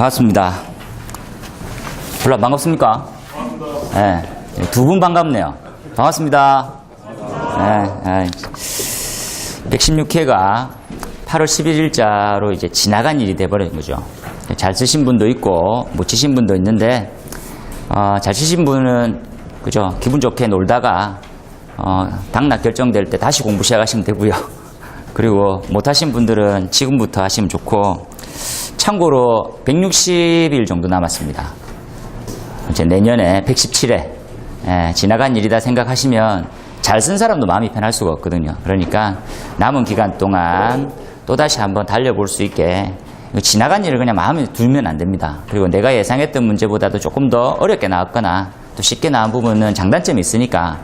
반갑습니다. 별로 반갑습니까? 네, 두 분 반갑네요. 반갑습니다. 네, 116회가 8월 11일자로 이제 지나간 일이 돼버린 거죠. 잘 쓰신 분도 있고 못 치신 분도 있는데 잘 치신 분은 그죠, 기분 좋게 놀다가 당락 결정될 때 다시 공부 시작하시면 되고요. 그리고 못하신 분들은 지금부터 하시면 좋고, 참고로 160일 정도 남았습니다. 이제 내년에 117회 지나간 일이다 생각하시면 잘 쓴 사람도 마음이 편할 수가 없거든요. 그러니까 남은 기간 동안 또다시 한번 달려볼 수 있게 지나간 일을 그냥 마음에 두면 안 됩니다. 그리고 내가 예상했던 문제보다도 조금 더 어렵게 나왔거나 또 쉽게 나온 부분은 장단점이 있으니까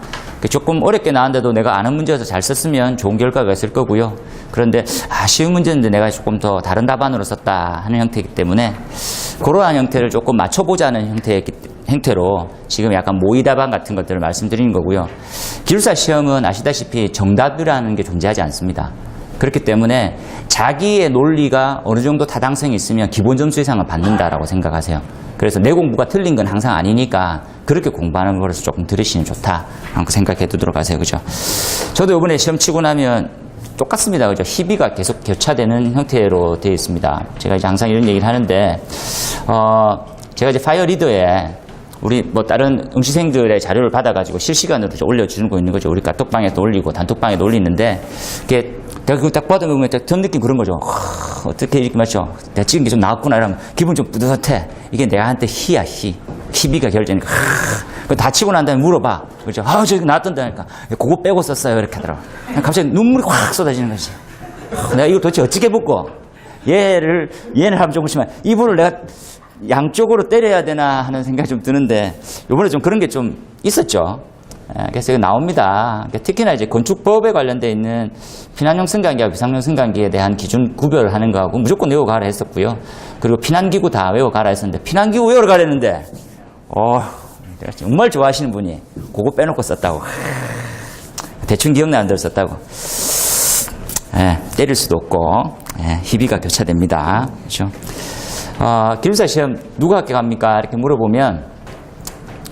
조금 어렵게 나왔는데도 내가 아는 문제에서 잘 썼으면 좋은 결과가 있을 거고요. 그런데 쉬운 문제인데 내가 조금 더 다른 답안으로 썼다 하는 형태이기 때문에 그러한 형태를 조금 맞춰보자는 형태로 지금 약간 모의 답안 같은 것들을 말씀드리는 거고요. 기술사 시험은 아시다시피 정답이라는 게 존재하지 않습니다. 그렇기 때문에 자기의 논리가 어느 정도 타당성이 있으면 기본 점수 이상을 받는다라고 생각하세요. 그래서 내 공부가 틀린 건 항상 아니니까 그렇게 공부하는 거라서 조금 들으시면 좋다 하고 생각해 두도록 하세요. 그죠? 저도 이번에 시험 치고 나면 똑같습니다. 그죠? 희비가 계속 교차되는 형태로 되어 있습니다. 제가 이제 항상 이런 얘기를 하는데, 제가 이제 파이어 리더에 우리 뭐 다른 응시생들의 자료를 받아가지고 실시간으로 올려주는 있는 거죠. 우리 카톡방에도 올리고 단톡방에도 올리는데, 이게 내가 그걸 딱 받으면 전 느낌 그런 거죠. 어떻게 이렇게 맞죠? 내가 찍은 게 좀 나왔구나 이러면 기분 좀 뿌듯해. 이게 내한테 희야, 희. 희비가 결정이니까. 다 치고 난 다음에 물어봐. 그죠? 저기 나왔던다니까. 그거 빼고 썼어요. 이렇게 하더라고. 갑자기 눈물이 확 쏟아지는 거지. 내가 이걸 도대체 어떻게 붙고, 얘는 한번 좀 보시면, 이분을 내가 양쪽으로 때려야 되나 하는 생각이 좀 드는데, 요번에 좀 그런 게 좀 있었죠. 그래서 이거 나옵니다. 특히나 이제 건축법에 관련되어 있는 피난용 승강기와 비상용 승강기에 대한 기준 구별하는 거하고 무조건 외워가라 했었고요. 그리고 피난기구 다 외워가라 했었는데, 피난기구 외워가라 했는데, 정말 좋아하시는 분이 그거 빼놓고 썼다고. 대충 기억나는 대로 썼다고. 때릴 수도 없고, 희비가 교차됩니다. 그렇죠? 기술사 시험 누가 합격합니까? 이렇게 물어보면,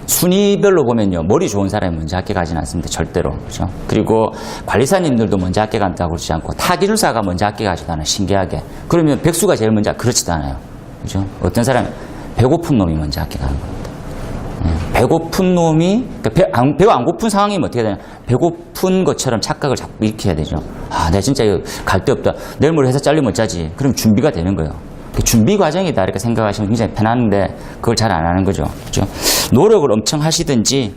순위별로 보면요, 머리 좋은 사람이 먼저 합격하지는 않습니다. 절대로. 그렇죠? 그리고 관리사님들도 먼저 합격한다고 그러지 않고, 타기술사가 먼저 합격하지도 않아요. 신기하게. 그러면 백수가 제일 먼저 그렇지도 않아요. 그렇죠? 어떤 사람이 배고픈 놈이 먼저 합격하는 겁니다. 배고픈 놈이, 그러니까 배가 안 고픈 상황이면 어떻게 되냐. 배고픈 것처럼 착각을 자꾸 일으켜야 되죠. 내가 진짜 이거 갈 데 없다. 내일 모레 회사 잘리면 어쩌지. 그럼 준비가 되는 거예요. 준비 과정이다 이렇게 생각하시면 굉장히 편한데 그걸 잘 안 하는 거죠. 그렇죠? 노력을 엄청 하시든지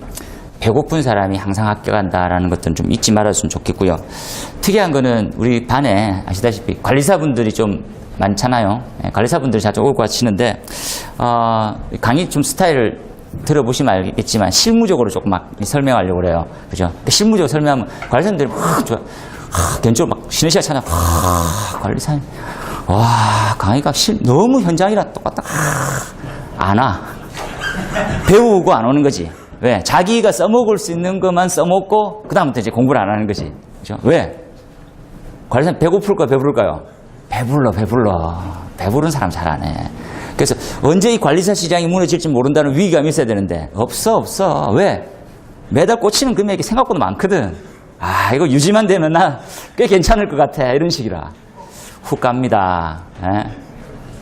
배고픈 사람이 항상 합격한다라는 것들은 좀 잊지 말았으면 좋겠고요. 특이한 거는 우리 반에 아시다시피 관리사분들이 좀 많잖아요. 관리사분들이 자주 오고 가시는데 강의 좀 스타일을 들어보시면 알겠지만 실무적으로 조금 막 설명하려고 그래요. 그죠? 실무적으로 설명하면 관리사님들이 막 좋아. 개인적으로 막 쉬는 시간 찾아. 관리사님. 강의가 너무 현장이랑 똑같다. 안 와. 배우고 안 오는 거지. 왜? 자기가 써먹을 수 있는 것만 써먹고, 그다음부터 이제 공부를 안 하는 거지. 그죠? 왜? 관리사님 배고플까요? 배부를까요? 배불러. 배부른 사람 잘 안 해. 그래서 언제 이 관리사 시장이 무너질지 모른다는 위기감이 있어야 되는데, 없어. 왜? 매달 꽂히는 금액이 생각보다 많거든. 이거 유지만 되면 나 꽤 괜찮을 것 같아. 이런 식이라. 훅 갑니다.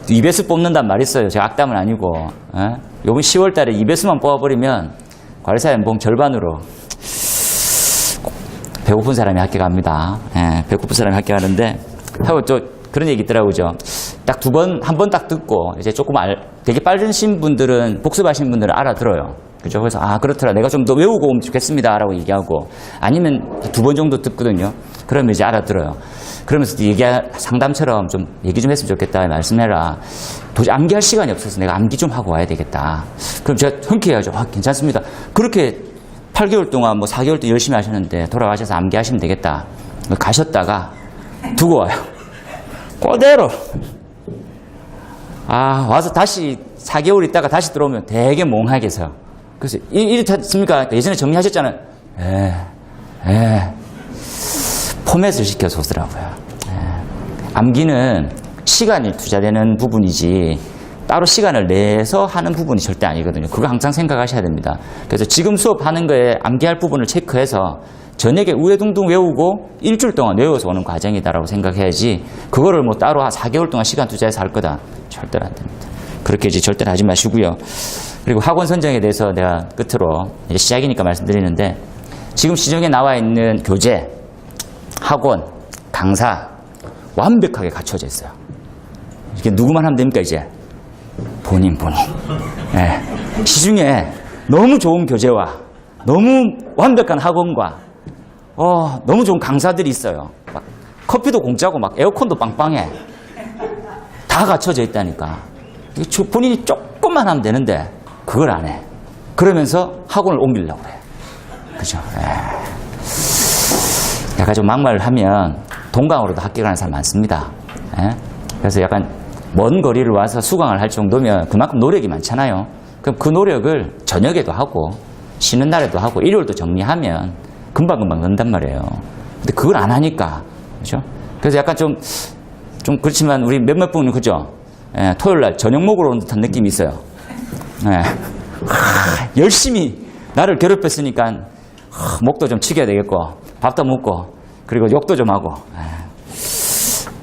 EBS 뽑는단 말 있어요. 제가 악담은 아니고. 요번 10월 달에 EBS만 뽑아버리면 관리사 연봉 절반으로 배고픈 사람이 합격합니다. 배고픈 사람이 합격하는데, 하고 또 그런 얘기 있더라고요. 딱 한 번 딱 듣고, 이제 조금 되게 빠르신 분들은, 복습하신 분들은 알아들어요. 그죠? 그래서, 그렇더라. 내가 좀 더 외우고 오면 좋겠습니다. 라고 얘기하고, 아니면 2번 정도 듣거든요. 그러면 이제 알아들어요. 그러면서 상담처럼 좀 얘기 좀 했으면 좋겠다. 말씀해라. 도저히 암기할 시간이 없어서 내가 암기 좀 하고 와야 되겠다. 그럼 제가 흔쾌해야죠. 괜찮습니다. 그렇게 8개월 동안 4개월 동안 열심히 하셨는데 돌아가셔서 암기하시면 되겠다. 가셨다가 두고 와요. 그대로. 와서 다시 4개월 있다가 다시 들어오면 되게 몽하게 서요. 그래서 이렇습니까? 예전에 정리하셨잖아요. 포맷을 시켜서 오더라고요. 암기는 시간이 투자되는 부분이지 따로 시간을 내서 하는 부분이 절대 아니거든요. 그거 항상 생각하셔야 됩니다. 그래서 지금 수업하는 거에 암기할 부분을 체크해서 저녁에 우회둥둥 외우고 일주일 동안 외워서 오는 과정이다라고 생각해야지 그거를 뭐 따로 한 4개월 동안 시간 투자해서 할 거다. 절대로 안 됩니다. 그렇게 이제 절대로 하지 마시고요. 그리고 학원 선정에 대해서 내가 끝으로 이제 시작이니까 말씀드리는데 지금 시중에 나와 있는 교재, 학원, 강사 완벽하게 갖춰져 있어요. 이게 누구만 하면 됩니까 이제? 본인. 네. 시중에 너무 좋은 교재와 너무 완벽한 학원과 너무 좋은 강사들이 있어요. 막 커피도 공짜고 막 에어컨도 빵빵해. 다 갖춰져 있다니까. 본인이 조금만 하면 되는데 그걸 안 해. 그러면서 학원을 옮기려고 그래. 그죠? 약간 좀 막말을 하면 동강으로도 합격하는 사람 많습니다. 그래서 약간 먼 거리를 와서 수강을 할 정도면 그만큼 노력이 많잖아요. 그럼 그 노력을 저녁에도 하고 쉬는 날에도 하고 일요일도 정리하면 금방금방 는단 말이에요. 근데 그걸 안 하니까. 그죠? 그래서 약간 좀 그렇지만 우리 몇몇 분은 그죠? 토요일 날 저녁 먹으러 온 듯한 느낌이 있어요. 열심히 나를 괴롭혔으니까 목도 좀 치겨야 되겠고 밥도 먹고 그리고 욕도 좀 하고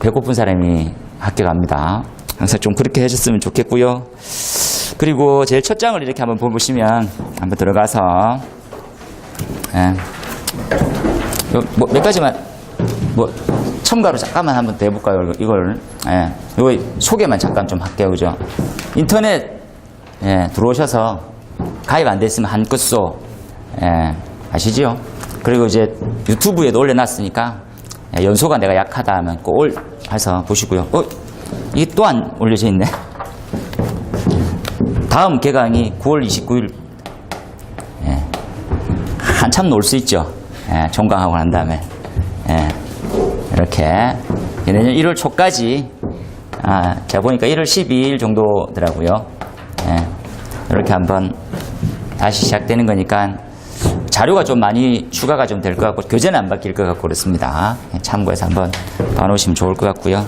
배고픈 사람이 합격합니다. 항상 좀 그렇게 해줬으면 좋겠고요. 그리고 제일 첫 장을 이렇게 한번 보시면 한번 들어가서 뭐 몇 가지만 첨가로 잠깐만 한번 더 해볼까요? 이걸 이거 소개만 잠깐 좀 할게요. 그죠? 인터넷 들어오셔서 가입 안 됐으면 한끗소 아시죠? 그리고 이제 유튜브에도 올려놨으니까 연소가 내가 약하다 하면 꼭 해서 보시고요. 이게 또한 올려져 있네. 다음 개강이 9월 29일. 한참 놀 수 있죠. 종강하고 난 다음에. 이렇게. 내년 1월 초까지, 제가 보니까 1월 12일 정도더라고요. 이렇게 한번 다시 시작되는 거니까 자료가 좀 많이 추가가 좀 될 것 같고, 교재는 안 바뀔 것 같고 그렇습니다. 참고해서 한번 봐놓으시면 좋을 것 같고요.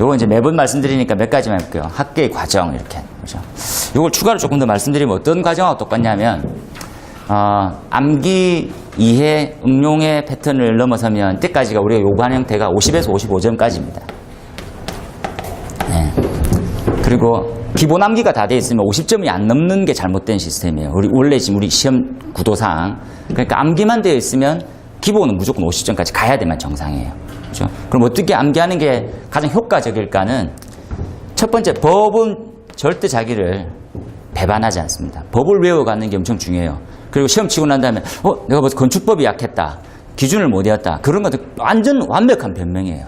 요거 이제 매번 말씀드리니까 몇 가지만 해볼게요. 학계의 과정, 이렇게. 그죠? 요걸 추가로 조금 더 말씀드리면 어떤 과정하고 똑같냐면, 암기, 이해, 응용의 패턴을 넘어서면 때까지가 우리가 요구하는 형태가 50에서 55점까지입니다. 그리고 기본 암기가 다 돼 있으면 50점이 안 넘는 게 잘못된 시스템이에요. 원래 지금 우리 시험 구도상. 그러니까 암기만 되어 있으면 기본은 무조건 50점까지 가야 되면 정상이에요. 그렇죠? 그럼 어떻게 암기하는 게 가장 효과적일까는 첫 번째, 법은 절대 자기를 배반하지 않습니다. 법을 외워가는 게 엄청 중요해요. 그리고 시험 치고 난 다음에 내가 벌써 건축법이 약했다. 기준을 못 외웠다. 그런 것들 완전 완벽한 변명이에요.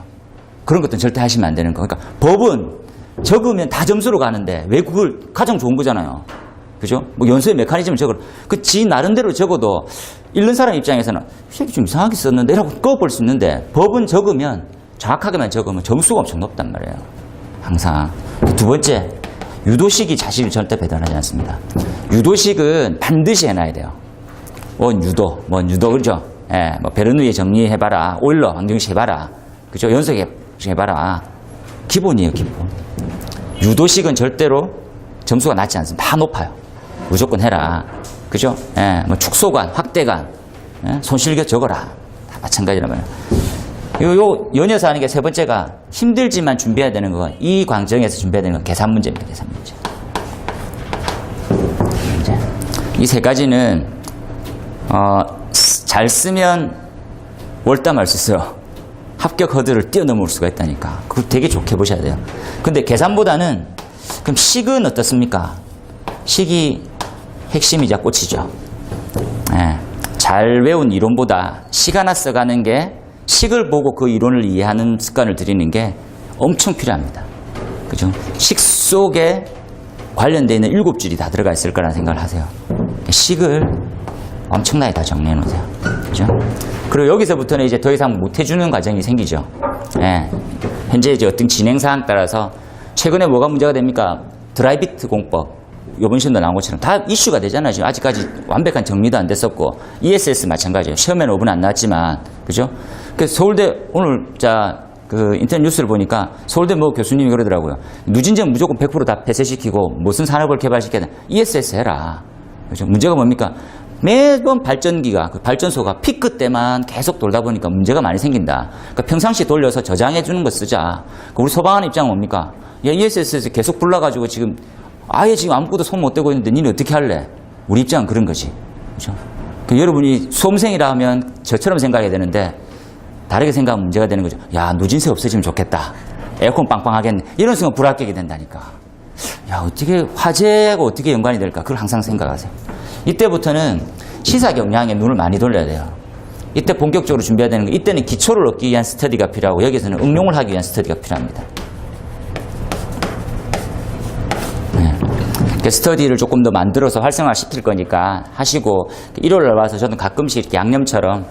그런 것들은 절대 하시면 안 되는 거. 그러니까 법은 적으면 다 점수로 가는데 왜 그걸 가장 좋은 거잖아요. 그죠? 뭐 연수의 메커니즘을 적으라. 지 나름대로 적어도 읽는 사람 입장에서는 이게 좀 이상하게 썼는데 라고 꺼볼 수 있는데 법은 적으면 정확하게만 적으면 점수가 엄청 높단 말이에요. 항상. 두 번째, 유도식이 자식을 절대 배달하지 않습니다. 유도식은 반드시 해놔야 돼요. 유도, 그죠? 뭐 베르누이 정리해봐라. 오일러 방정식 해봐라. 그죠? 연속해봐라. 기본이에요, 기본. 유도식은 절대로 점수가 낮지 않습니다. 다 높아요. 무조건 해라. 그죠? 뭐 축소관, 확대관, 손실겨 적어라. 다 마찬가지란 말이에요. 요 연이어서 하는 게 세 번째가 힘들지만 준비해야 되는 건 이 과정에서 준비해야 되는 건 계산 문제입니다. 계산 문제. 이 세 가지는 잘 쓰면 월담할 수 있어요. 합격 허들을 뛰어넘을 수가 있다니까. 그걸 되게 좋게 보셔야 돼요. 근데 계산보다는 그럼 식은 어떻습니까? 식이 핵심이자 꽃이죠. 잘 외운 이론보다 식 하나 써가는 게 식을 보고 그 이론을 이해하는 습관을 들이는 게 엄청 필요합니다. 그죠? 식 속에 관련되어 있는 7줄이 다 들어가 있을 거라는 생각을 하세요. 식을 엄청나게 다 정리해 놓으세요. 그죠? 그리고 여기서부터는 이제 더 이상 못 해주는 과정이 생기죠. 현재 이제 어떤 진행사항 따라서 최근에 뭐가 문제가 됩니까? 드라이비트 공법. 요번 시험도 나온 것처럼 다 이슈가 되잖아요. 지금 아직까지 완벽한 정리도 안 됐었고, ESS 마찬가지예요. 시험에는 5분 안 나왔지만, 그죠? 그래서 서울대 오늘, 그 인터넷 뉴스를 보니까 서울대 뭐 교수님이 그러더라고요. 누진제는 무조건 100% 다 폐쇄시키고 무슨 산업을 개발시켜야 돼? ESS 해라. 그죠? 문제가 뭡니까? 매번 발전기가, 그 발전소가 피크 때만 계속 돌다 보니까 문제가 많이 생긴다. 그러니까 평상시에 돌려서 저장해주는 거 쓰자. 우리 소방하는 입장은 뭡니까? 야, ESS에서 계속 불러가지고 지금 아예 지금 아무것도 손 못 대고 있는데 니는 어떻게 할래? 우리 입장은 그런 거지. 그죠? 그 여러분이 수험생이라 하면 저처럼 생각해야 되는데 다르게 생각하면 문제가 되는 거죠. 야, 누진세 없어지면 좋겠다. 에어컨 빵빵하겠네. 이런 순간 불합격이 된다니까. 야, 어떻게 화재하고 어떻게 연관이 될까? 그걸 항상 생각하세요. 이때부터는 시사 경향에 눈을 많이 돌려야 돼요. 이때 본격적으로 준비해야 되는 거. 이때는 기초를 얻기 위한 스터디가 필요하고 여기서는 응용을 하기 위한 스터디가 필요합니다. 네. 스터디를 조금 더 만들어서 활성화시킬 거니까 하시고 1월에 와서 저는 가끔씩 이렇게 양념처럼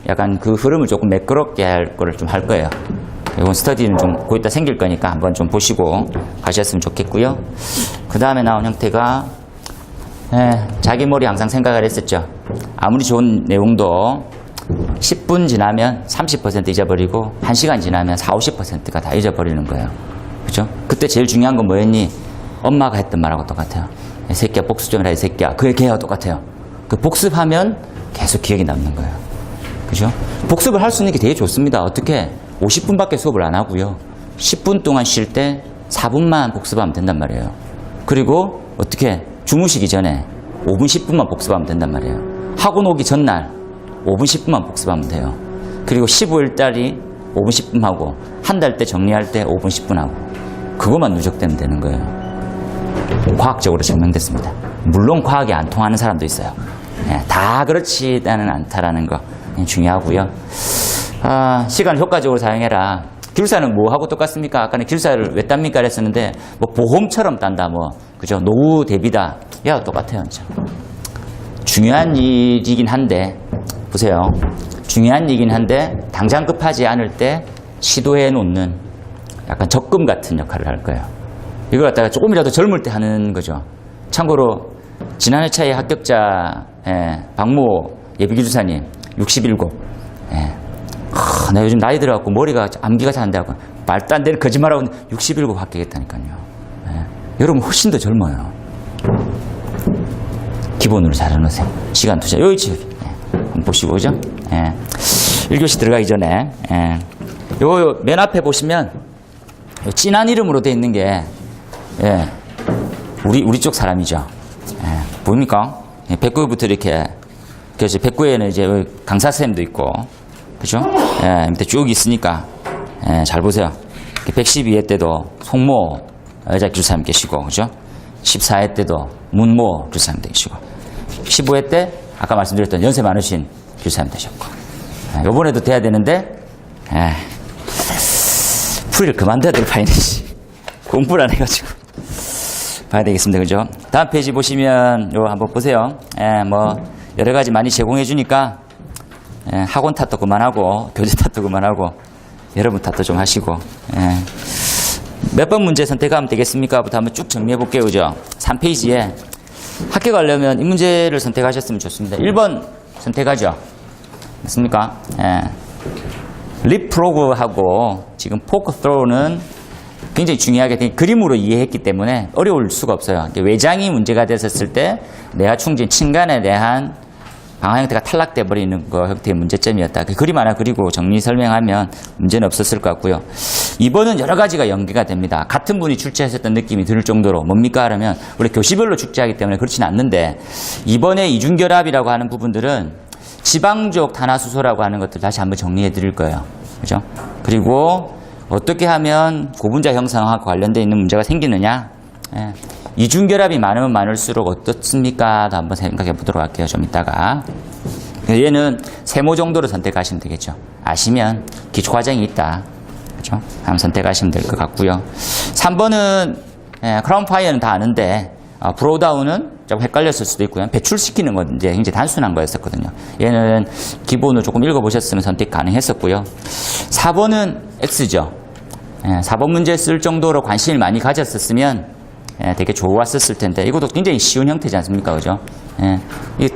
약간 그 흐름을 조금 매끄럽게 할 거를 좀 할 거예요. 이건 스터디는 좀 거기다 생길 거니까 한번 좀 보시고 가셨으면 좋겠고요. 그 다음에 나온 형태가 자기 머리 항상 생각을 했었죠. 아무리 좋은 내용도 10분 지나면 30% 잊어버리고 1시간 지나면 40, 50%가 다 잊어버리는 거예요. 그죠? 그때 제일 중요한 건 뭐였니? 엄마가 했던 말하고 똑같아요. 이 새끼야 복습 좀 해라 이 새끼야. 그 걔하고 똑같아요. 그 복습하면 계속 기억이 남는 거예요. 그죠? 복습을 할 수 있는 게 되게 좋습니다. 어떻게? 50분밖에 수업을 안 하고요. 10분 동안 쉴 때 4분만 복습하면 된단 말이에요. 그리고 어떻게? 주무시기 전에 5분, 10분만 복습하면 된단 말이에요. 학원 오기 전날 5분, 10분만 복습하면 돼요. 그리고 15일짜리 5분, 10분 하고 한 달 때 정리할 때 5분, 10분 하고 그것만 누적되면 되는 거예요. 과학적으로 증명됐습니다. 물론 과학이 안 통하는 사람도 있어요. 다 그렇지는 않다라는 거 중요하고요. 시간을 효과적으로 사용해라. 기술사는 뭐 하고 똑같습니까? 아까는 기술사를 왜 땁니까? 그랬었는데 뭐 보험처럼 딴다 뭐 그죠? 노후 대비다. 야 똑같아요. 진짜. 중요한 일이긴 한데 보세요. 중요한 일이긴 한데 당장 급하지 않을 때 시도해 놓는 약간 적금 같은 역할을 할 거예요. 이걸 갖다가 조금이라도 젊을 때 하는 거죠. 참고로 지난 회차의 합격자 박모 예비기술사님 67. 나 요즘 나이 들어갖고 머리가 암기가 잘 안 돼갖고 말도 안 되는 거짓말하고 67 합격했다니까요. 여러분 훨씬 더 젊어요. 기본으로 잘 해놓으세요. 시간 투자. 여기 한번 보시고 그죠? 1교시 들어가기 전에 요 맨 앞에 보시면 진한 이름으로 되어 있는 게 우리 쪽 사람이죠. 보입니까? 백구부터 이렇게 그래서 백구에는 이제 강사 선생님도 있고 그죠? 밑에 쭉 있으니까 잘 보세요. 112회 때도 송모 여자 기술사님 계시고 그죠? 14회 때도 문모 기술사님 계시고 15회 때 아까 말씀드렸던 연세 많으신 기술사님 되셨고 요번에도 돼야 되는데 풀이를 그만둬야 될 파이네. 공부를 안 해가지고 봐야 되겠습니다. 그죠? 다음 페이지 보시면 요 한번 보세요. 뭐 여러 가지 많이 제공해 주니까 학원 탓도 그만하고 교재 탓도 그만하고 여러분 탓도 좀 하시고 몇 번 문제 선택하면 되겠습니까? 부터 한번 쭉 정리해 볼게요. 그죠? 3페이지에 합격하려면 이 문제를 선택하셨으면 좋습니다. 1번 선택하죠. 맞습니까? 립프로그하고 지금 포크 스로우는 굉장히 중요하게 그림으로 이해했기 때문에 어려울 수가 없어요. 외장이 문제가 됐었을 때 내가 충진 층간에 대한 방향 형태가 탈락돼 버리는 거 형태의 문제점이었다. 그 그림 하나 그리고 정리 설명하면 문제는 없었을 것 같고요. 2번은 여러 가지가 연계가 됩니다. 같은 분이 출제하셨던 느낌이 들 정도로 뭡니까? 그러면 원래 교시별로 출제하기 때문에 그렇지는 않는데 2번의 이중결합이라고 하는 부분들은 지방적 탄화수소라고 하는 것들 다시 한번 정리해 드릴 거예요. 그죠? 그리고 어떻게 하면 고분자 형성하고 관련되어 있는 문제가 생기느냐? 이중결합이 많으면 많을수록 어떻습니까? 도 한번 생각해 보도록 할게요. 좀 이따가. 얘는 세모 정도로 선택하시면 되겠죠. 아시면 기초과정이 있다. 그죠? 한번 선택하시면 될 것 같고요. 3번은 크라운 파이어는 다 아는데 브로우다운은 조금 헷갈렸을 수도 있고요. 배출시키는 건 이제 굉장히 단순한 거였었거든요. 얘는 기본으로 조금 읽어보셨으면 선택 가능했었고요. 4번은 X죠. 4번 문제 쓸 정도로 관심을 많이 가졌었으면 되게 좋았었을 텐데 이것도 굉장히 쉬운 형태지 않습니까? 그죠? 이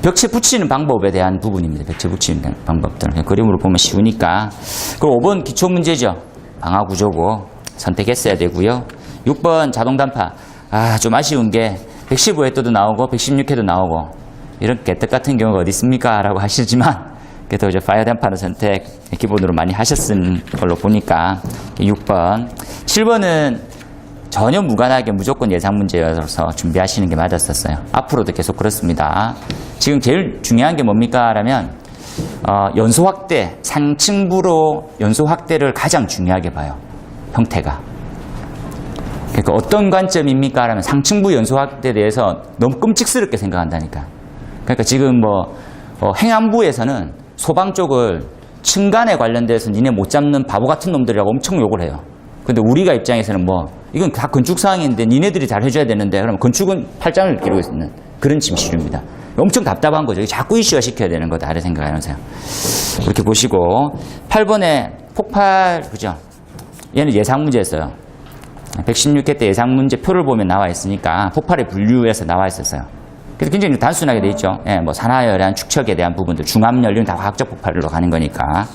벽체 붙이는 방법에 대한 부분입니다. 벽체 붙이는 방법들. 그림으로 보면 쉬우니까. 그리고 5번 기초 문제죠. 방화 구조고 선택했어야 되고요. 6번 자동 단파. 좀 아쉬운 게 115회도 나오고 116회도 나오고 이런 개떡 같은 경우가 어디 있습니까? 라고 하시지만 그래도 이제 파이어 단파를 선택 기본으로 많이 하셨은 걸로 보니까 6번. 7번은 전혀 무관하게 무조건 예상 문제여서 준비하시는 게 맞았었어요. 앞으로도 계속 그렇습니다. 지금 제일 중요한 게 뭡니까? 라면 연소 확대, 상층부로 연소 확대를 가장 중요하게 봐요. 형태가. 그러니까 어떤 관점입니까? 라면 상층부 연소 확대에 대해서 너무 끔찍스럽게 생각한다니까. 그러니까 지금 행안부에서는 소방 쪽을 층간에 관련돼서 니네 못 잡는 바보 같은 놈들이라고 엄청 욕을 해요. 근데 우리가 입장에서는 이건 다 건축 사항인데 니네들이 잘 해줘야 되는데 그러면 건축은 팔짱을 끼고 있는 그런 짐시류입니다. 엄청 답답한 거죠. 자꾸 이슈화 시켜야 되는 거다. 이렇게 생각하면서요. 이렇게 보시고 8번에 폭발, 그죠? 얘는 예상 문제였어요. 116회 때 예상 문제 표를 보면 나와 있으니까 폭발의 분류에서 나와 있었어요. 그래서 굉장히 단순하게 돼 있죠. 산화열한 축척에 대한 부분들, 중압연륜 다 화학적 폭발로 가는 거니까.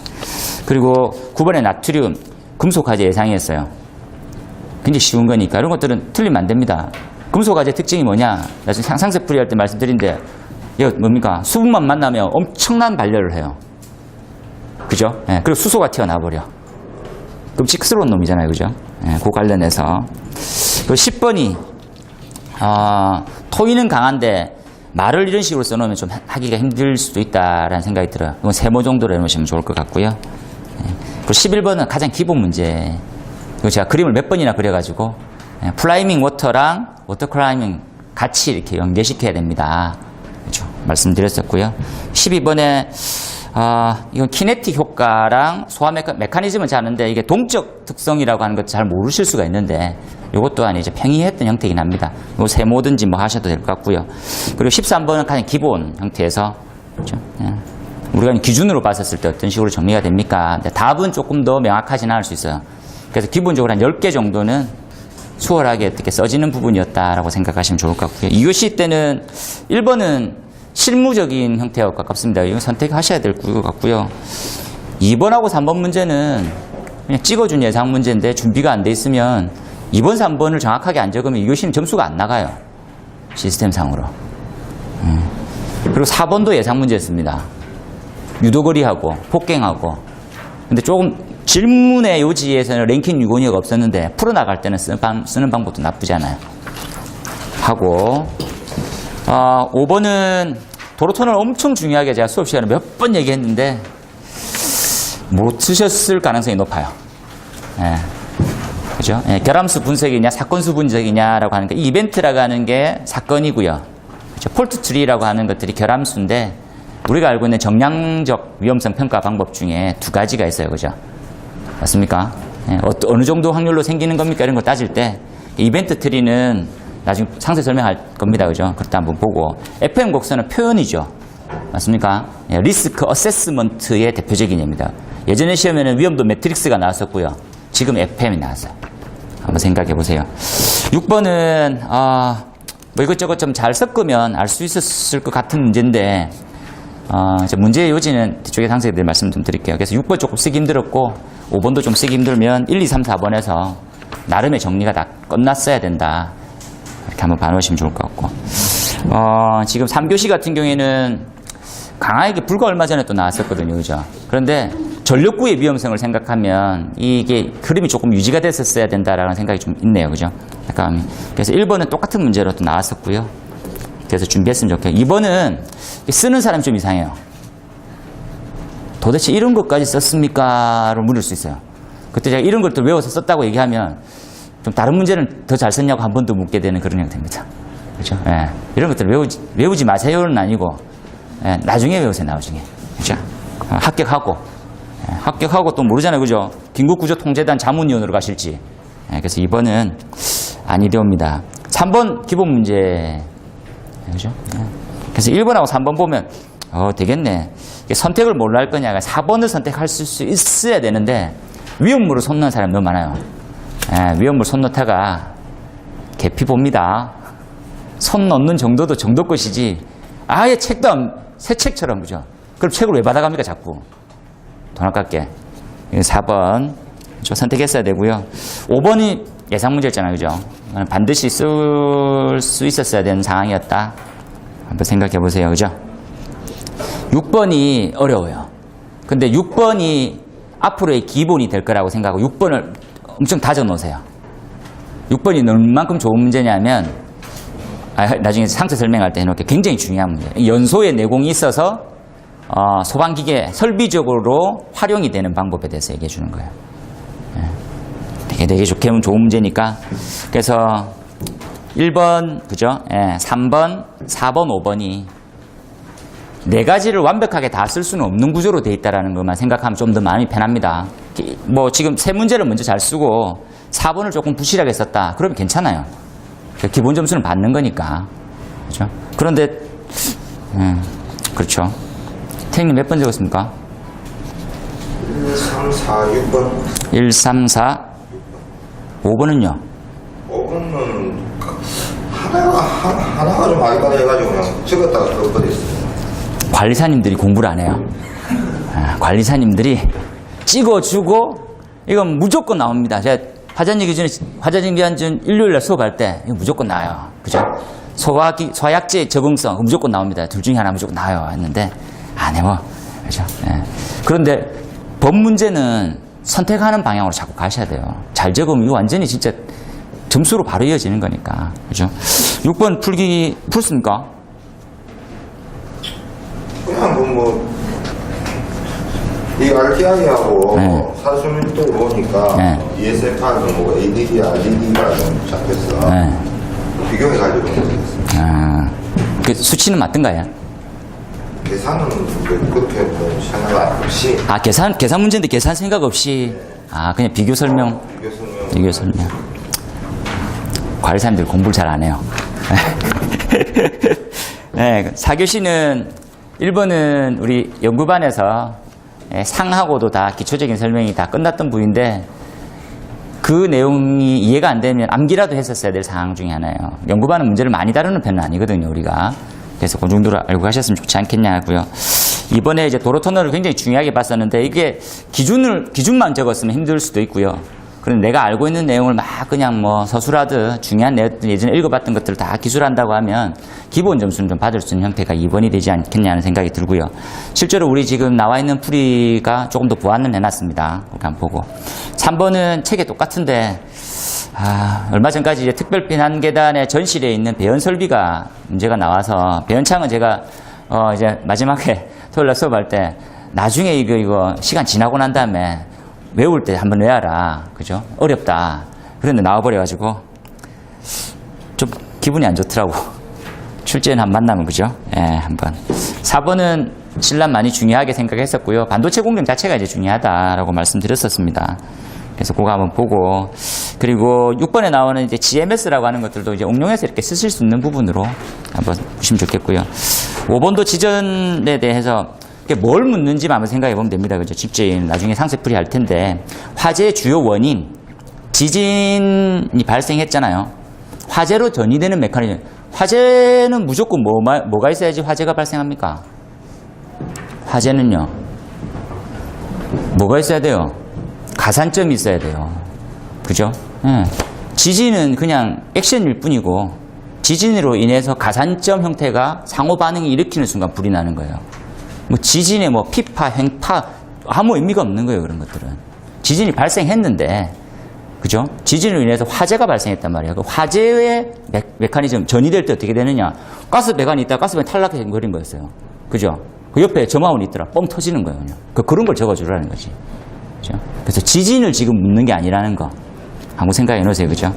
그리고 9번에 나트륨, 금속화재 예상이었어요. 굉장히 쉬운 거니까 이런 것들은 틀리면 안 됩니다. 금속화재 특징이 뭐냐? 나중에 상세 풀이할 때 말씀드린데 이거 뭡니까? 수분만 만나면 엄청난 발열을 해요. 그죠? 그리고 수소가 튀어나와 버려. 그럼 cik스러운 놈이잖아요. 그죠? 그 관련해서. 그리고 10번이 토의는 강한데 말을 이런 식으로 써놓으면 좀 하기가 힘들 수도 있다라는 생각이 들어요. 이건 세모 정도로 해놓으시면 좋을 것 같고요. 그리고 11번은 가장 기본 문제. 이거 제가 그림을 몇 번이나 그려가지고 플라이밍 워터랑 워터 클라이밍 같이 이렇게 연계시켜야 됩니다. 그렇죠? 말씀드렸었고요. 12번에 이건 키네틱 효과랑 소화 메커니즘은 자는데 이게 동적 특성이라고 하는 것 잘 모르실 수가 있는데 이것 또한 이제 평이했던 형태이긴 합니다. 뭐 세모든지 하셔도 될 것 같고요. 그리고 13번은 가장 기본 형태에서 그렇죠? 우리가 기준으로 봤었을 때 어떤 식으로 정리가 됩니까? 근데 답은 조금 더 명확하진 않을 수 있어요. 그래서 기본적으로 한 10개 정도는 수월하게 어떻게 써지는 부분이었다라고 생각하시면 좋을 것 같고요. 2교시 때는 1번은 실무적인 형태와 가깝습니다. 이건 선택하셔야 될 것 같고요. 2번하고 3번 문제는 그냥 찍어준 예상 문제인데 준비가 안 돼 있으면 2번, 3번을 정확하게 안 적으면 2교시는 점수가 안 나가요. 시스템상으로. 그리고 4번도 예상 문제였습니다. 유도거리하고 폭갱하고. 근데 조금 질문의 요지에서는 랭킹 유곤이가 없었는데 풀어나갈 때는 쓰는 방법도 나쁘지 않아요. 하고 5번은 도로터널 엄청 중요하게 제가 수업 시간에 몇 번 얘기했는데 못 쓰셨을 가능성이 높아요. 그죠? 결함수 분석이냐 사건수 분석이냐라고 하는 게 이벤트라고 하는 게 사건이고요. 그죠? 폴트 트리라고 하는 것들이 결함수인데 우리가 알고 있는 정량적 위험성 평가 방법 중에 두 가지가 있어요. 그죠? 맞습니까? 어느 정도 확률로 생기는 겁니까? 이런 거 따질 때 이벤트 트리는 나중에 상세 설명할 겁니다. 그죠? 그때 한번 보고 FM 곡선은 표현이죠. 맞습니까? 리스크 어세스먼트의 대표적인 예입니다. 예전에 시험에는 위험도 매트릭스가 나왔었고요. 지금 FM이 나왔어요. 한번 생각해 보세요. 6번은 뭐 이것저것 좀 잘 섞으면 알 수 있었을 것 같은 문제인데 이제 문제의 요지는 뒤쪽에 상세들 말씀 좀 드릴게요. 그래서 6번 조금 쓰기 힘들었고 5번도 좀 쓰기 힘들면 1, 2, 3, 4번에서 나름의 정리가 다 끝났어야 된다. 이렇게 한번 봐놓으시면 좋을 것 같고 지금 3교시 같은 경우에는 강하게 불과 얼마 전에 또 나왔었거든요. 그죠? 그런데 전력구의 위험성을 생각하면 이게 흐름이 조금 유지가 됐었어야 된다라는 생각이 좀 있네요. 그죠? 약간 그래서 1번은 똑같은 문제로 또 나왔었고요. 그래서 준비했으면 좋겠고 2번은 쓰는 사람이 좀 이상해요. 도대체 이런 것까지 썼습니까? 로 물을 수 있어요. 그때 제가 이런 것들 외워서 썼다고 얘기하면 좀 다른 문제는 더 잘 썼냐고 한 번 더 묻게 되는 그런 형태입니다. 그렇죠? 이런 것들 외우지 마세요는 아니고 나중에 외우세요. 나중에. 그렇죠? 합격하고 또 모르잖아요. 그죠? 긴급구조통제단 자문위원으로 가실지. 그래서 2번은 아니되옵니다. 3번 기본 문제. 그죠? 그래서 1번하고 3번 보면 되겠네. 선택을 뭘로 할 거냐. 4번을 선택할 수 있어야 되는데 위험물을 손 넣은 사람이 너무 많아요. 위험물 손 넣다가 개피 봅니다. 손 넣는 정도도 정도 것이지 아예 책도 새 책처럼. 그죠? 그럼 책을 왜 받아갑니까 자꾸. 돈 아깝게. 4번 그렇죠? 선택했어야 되고요. 5번이 예상 문제였잖아요. 그죠? 반드시 쓸 수 있었어야 되는 상황이었다. 한번 생각해 보세요. 그죠? 6번이 어려워요. 근데 6번이 앞으로의 기본이 될 거라고 생각하고 6번을 엄청 다져 놓으세요. 6번이 얼만큼 좋은 문제냐면 나중에 상세 설명할 때 해놓을게 굉장히 중요한 문제예요. 연소에 내공이 있어서 소방기계 설비적으로 활용이 되는 방법에 대해서 얘기해 주는 거예요. 되게 좋게 하면 좋은 문제니까. 그래서 1번, 그죠? 3번, 4번, 5번이 네 가지를 완벽하게 다 쓸 수는 없는 구조로 되어 있다는 것만 생각하면 좀 더 마음이 편합니다. 뭐 지금 세 문제를 먼저 잘 쓰고 4번을 조금 부실하게 썼다. 그러면 괜찮아요. 기본 점수는 받는 거니까. 그렇죠? 그런데 그렇죠. 태형님 몇 번 적었습니까? 1, 3, 4, 6번. 1, 3, 4, 5번은요? 5번은 하나가 좀 많이 해가지고 그냥 적었다가 끄버렸어요. 관리사님들이 공부를 안 해요. 관리사님들이 찍어주고 이건 무조건 나옵니다. 제가 화전지 기준 일요일날 수업할 때 이거 무조건 나와요. 그죠? 소화약제 적응성 무조건 나옵니다. 둘 중에 하나 무조건 나와요. 했는데 안 해요. 그죠? 예. 그런데 법 문제는 선택하는 방향으로 자꾸 가셔야 돼요. 잘 적으면 이거 완전히 진짜 점수로 바로 이어지는 거니까. 그죠? 6번 풀습니까? 그냥 이 RTI하고 네. 사수밀도를 보니까 네. ESF하고 뭐 ADD, RDD가 좀 잡혀서 네. 비교해가지고 모르겠어요. 그 수치는 맞던가요? 계산은 그렇게 뭐 생각 없이 계산 문제인데 계산 생각 없이 그냥 비교 설명. 비교 설명. 관리사님들 공부를 잘 안 해요. 네, 4교시는 1번은 우리 연구반에서 상하고도 다 기초적인 설명이 다 끝났던 부분인데 그 내용이 이해가 안 되면 암기라도 했었어야 될 상황 중에 하나예요. 연구반은 문제를 많이 다루는 편은 아니거든요, 우리가. 그래서 그 정도로 알고 가셨으면 좋지 않겠냐고요. 이번에 이제 도로 터널을 굉장히 중요하게 봤었는데 이게 기준만 적었으면 힘들 수도 있고요. 그런데 내가 알고 있는 내용을 막 그냥 뭐 서술하듯 중요한 내용들 예전에 읽어봤던 것들을 다 기술한다고 하면 기본 점수는 좀 받을 수 있는 형태가 2번이 되지 않겠냐는 생각이 들고요. 실제로 우리 지금 나와 있는 풀이가 조금 더 보완을 해놨습니다. 그렇게 한번 보고. 3번은 책에 똑같은데 얼마 전까지 이제 특별 피난 계단의 전실에 있는 배연 설비가 문제가 나와서 배연창은 제가 이제 마지막에 토요일날 수업할 때 나중에 이거 시간 지나고 난 다음에 외울 때 한번 외워라. 그죠? 어렵다. 그런데 나와버려가지고 좀 기분이 안 좋더라고. 출제는 한번 만나면 그죠? 예, 한번. 4번은 신란 많이 중요하게 생각했었고요. 반도체 공정 자체가 이제 중요하다라고 말씀드렸었습니다. 그래서 그거 한번 보고, 그리고 6번에 나오는 이제 GMS라고 하는 것들도 이제 응용해서 이렇게 쓰실 수 있는 부분으로 한번 보시면 좋겠고요. 5번도 지전에 대해서 뭘 묻는지만 한번 생각해 보면 됩니다. 그죠? 집주인 나중에 상세풀이 할 텐데, 화재의 주요 원인, 지진이 발생했잖아요. 화재로 전이되는 메커니즘. 화재는 무조건 뭐가 있어야지 화재가 발생합니까? 화재는요, 뭐가 있어야 돼요? 가산점이 있어야 돼요. 그죠? 네. 지진은 그냥 액션일 뿐이고, 지진으로 인해서 가산점 형태가 상호 반응이 일으키는 순간 불이 나는 거예요. 뭐 지진의 뭐 피파, 횡파 아무 의미가 없는 거예요. 그런 것들은 지진이 발생했는데, 그죠? 지진으로 인해서 화재가 발생했단 말이에요. 그 화재의 메커니즘 전이될 때 어떻게 되느냐? 가스 배관이 있다가 가스 배관이 탈락해버린 거였어요. 그죠? 그 옆에 점화원이 있더라. 뻥 터지는 거예요. 그냥. 그런 걸 적어주라는 거지. 그죠? 그래서 지진을 지금 묻는 게 아니라는 거 한번 생각해 놓으세요. 그죠?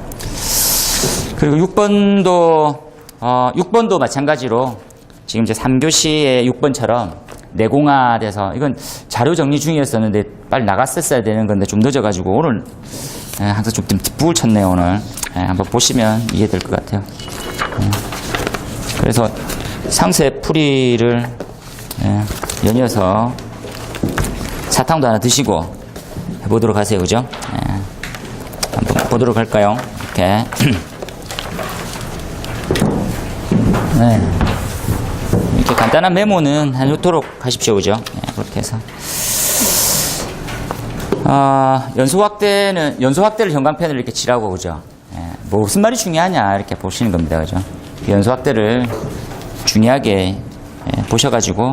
그리고 6번도 마찬가지로 지금 이제 3교시의 6번처럼 내공화돼서, 이건 자료 정리 중이었었는데 빨리 나갔었어야 되는 건데 좀 늦어가지고 오늘 항상 좀 뒷북을 쳤네요. 오늘 한번 보시면 이해될 것 같아요. 그래서 상세 풀이를 연이어서 사탕도 하나 드시고 해보도록 하세요. 그죠? 한번 보도록 할까요? 이렇게. 네. 이렇게 간단한 메모는 해놓도록 하십시오. 그죠? 그렇게 해서. 연소 확대를 형광펜으로 이렇게 칠하고, 그죠? 예, 뭐 무슨 말이 중요하냐, 이렇게 보시는 겁니다. 그죠? 연소 확대를 중요하게 보셔가지고,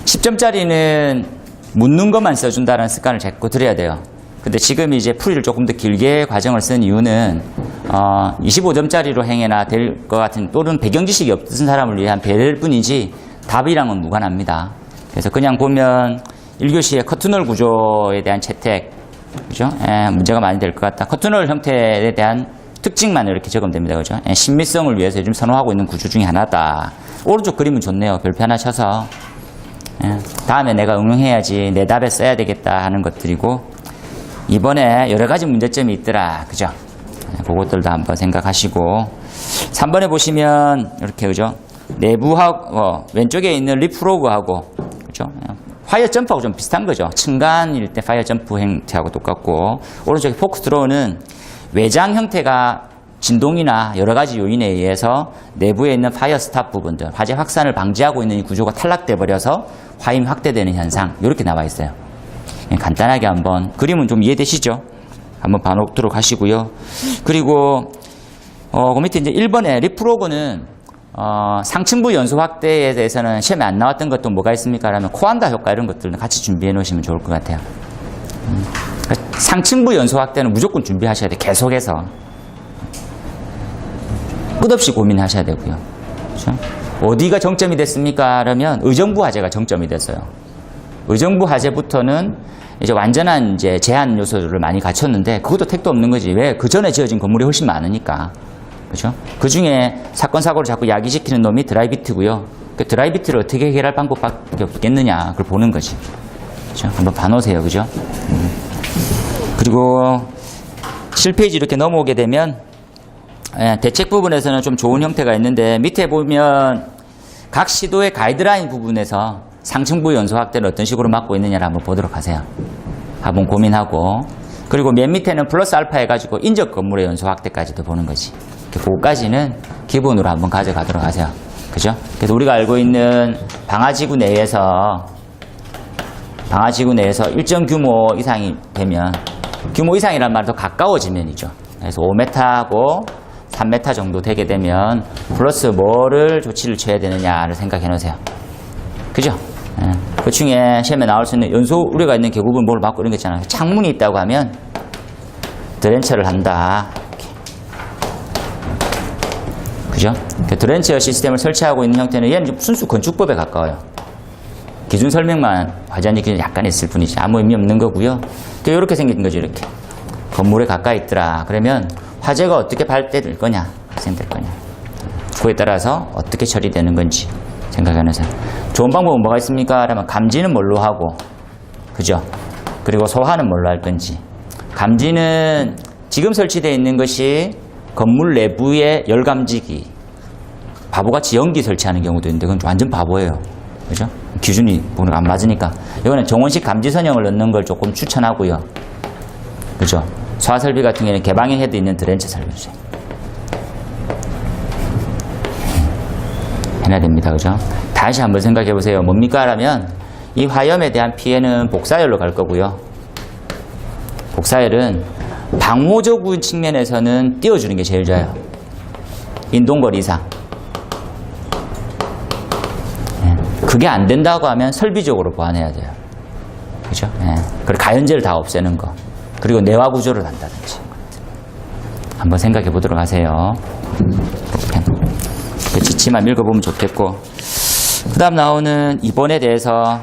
10점짜리는 묻는 것만 써준다는 습관을 자꾸 들여야 돼요. 근데 지금 이제 풀이를 조금 더 길게 과정을 쓴 이유는, 25점짜리로 행해나 될 것 같은, 또는 배경 지식이 없는 사람을 위한 배려일 뿐이지, 답이랑은 무관합니다. 그래서 그냥 보면, 1교시의 커튼홀 구조에 대한 채택, 그죠? 문제가 많이 될 것 같다. 커튼홀 형태에 대한 특징만 이렇게 적으면 됩니다. 그죠? 신미성을 위해서 요즘 선호하고 있는 구조 중에 하나다. 오른쪽 그림은 좋네요. 별표 하나 쳐서. 다음에 내가 응용해야지, 내 답에 써야 되겠다 하는 것들이고, 이번에 여러 가지 문제점이 있더라. 그죠? 그것들도 한번 생각하시고, 3번에 보시면, 이렇게, 그죠? 내부하고, 왼쪽에 있는 리프로그하고, 그죠? 파이어 점프하고 좀 비슷한 거죠. 층간일 때 파이어 점프 형태하고 똑같고, 오른쪽에 포크 드로우는 외장 형태가 진동이나 여러 가지 요인에 의해서 내부에 있는 파이어 스탑 부분들, 화재 확산을 방지하고 있는 이 구조가 탈락돼 버려서 화임 확대되는 현상, 이렇게 나와 있어요. 간단하게 한번, 그림은 좀 이해되시죠? 한번 봐놓도록 하시고요. 그리고 그 밑에 이제 1번에 리프로그는 상층부 연소 확대에 대해서는 시험에 안 나왔던 것도 뭐가 있습니까? 라면 코안다 효과 이런 것들은 같이 준비해 놓으시면 좋을 것 같아요. 상층부 연소 확대는 무조건 준비하셔야 돼요. 계속해서. 끝없이 고민하셔야 되고요. 그렇죠? 어디가 정점이 됐습니까? 그러면 의정부 화재가 정점이 됐어요. 의정부 화재부터는 이제 완전한 이제 제한 요소들을 많이 갖췄는데 그것도 택도 없는 거지. 왜? 그 전에 지어진 건물이 훨씬 많으니까. 그렇죠? 그 중에 사건 사고를 자꾸 야기시키는 놈이 드라이비트고요. 그 드라이비트를 어떻게 해결할 방법밖에 없겠느냐, 그걸 보는 거지. 그렇죠? 한번 봐놓으세요, 그죠? 그리고 7페이지 이렇게 넘어오게 되면 대책 부분에서는 좀 좋은 형태가 있는데 밑에 보면 각 시도의 가이드라인 부분에서 상층부 연소 확대를 어떤 식으로 막고 있느냐를 한번 보도록 하세요. 한번 고민하고, 그리고 맨 밑에는 플러스 알파 해가지고 인접 건물의 연소 확대까지도 보는 거지. 그거까지는 기본으로 한번 가져가도록 하세요. 그죠? 그래서 우리가 알고 있는 방화지구 내에서 일정 규모 이상이 되면, 규모 이상이란 말도 가까워지면이죠. 그래서 5m하고 3m 정도 되게 되면 플러스 뭐를 조치를 취해야 되느냐를 생각해 놓으세요. 그죠? 그 중에 시험에 나올 수 있는 연소 우려가 있는 계곡은 뭘 막고 이런 거 있잖아요. 창문이 있다고 하면 드렌처를 한다. 그죠? 그 드렌처 시스템을 설치하고 있는 형태는 얘는 좀 순수 건축법에 가까워요. 기준 설명만 화재안전 기준이 약간 있을 뿐이지 아무 의미 없는 거고요. 이렇게 생긴 거죠. 이렇게 건물에 가까이 있더라. 그러면 화재가 어떻게 발생될 거냐, 그거에 따라서 어떻게 처리되는 건지 생각하면서 좋은 방법은 뭐가 있습니까? 그러면 감지는 뭘로 하고, 그죠? 그리고 소화는 뭘로 할 건지. 감지는 지금 설치되어 있는 것이 건물 내부에 열감지기, 바보같이 연기 설치하는 경우도 있는데 그건 완전 바보예요. 그죠? 기준이 보는 안 맞으니까. 이거는 정원식 감지 선형을 넣는 걸 조금 추천하고요. 그죠? 소화 설비 같은 경우에는 개방형 헤드 있는 드렌처 설비주세요. 해야 됩니다. 그죠? 다시 한번 생각해 보세요. 뭡니까? 라면 이 화염에 대한 피해는 복사열로 갈 거고요. 복사열은 방호적인 측면에서는 띄워주는 게 제일 좋아요. 인동거리 이상. 그게 안 된다고 하면 설비적으로 보완해야 돼요. 그죠? 그리고 가연제를 다 없애는 거. 그리고 내화 구조를 한다든지. 한번 생각해 보도록 하세요. 그 지침만 읽어보면 좋겠고. 그 다음 나오는 2번에 대해서.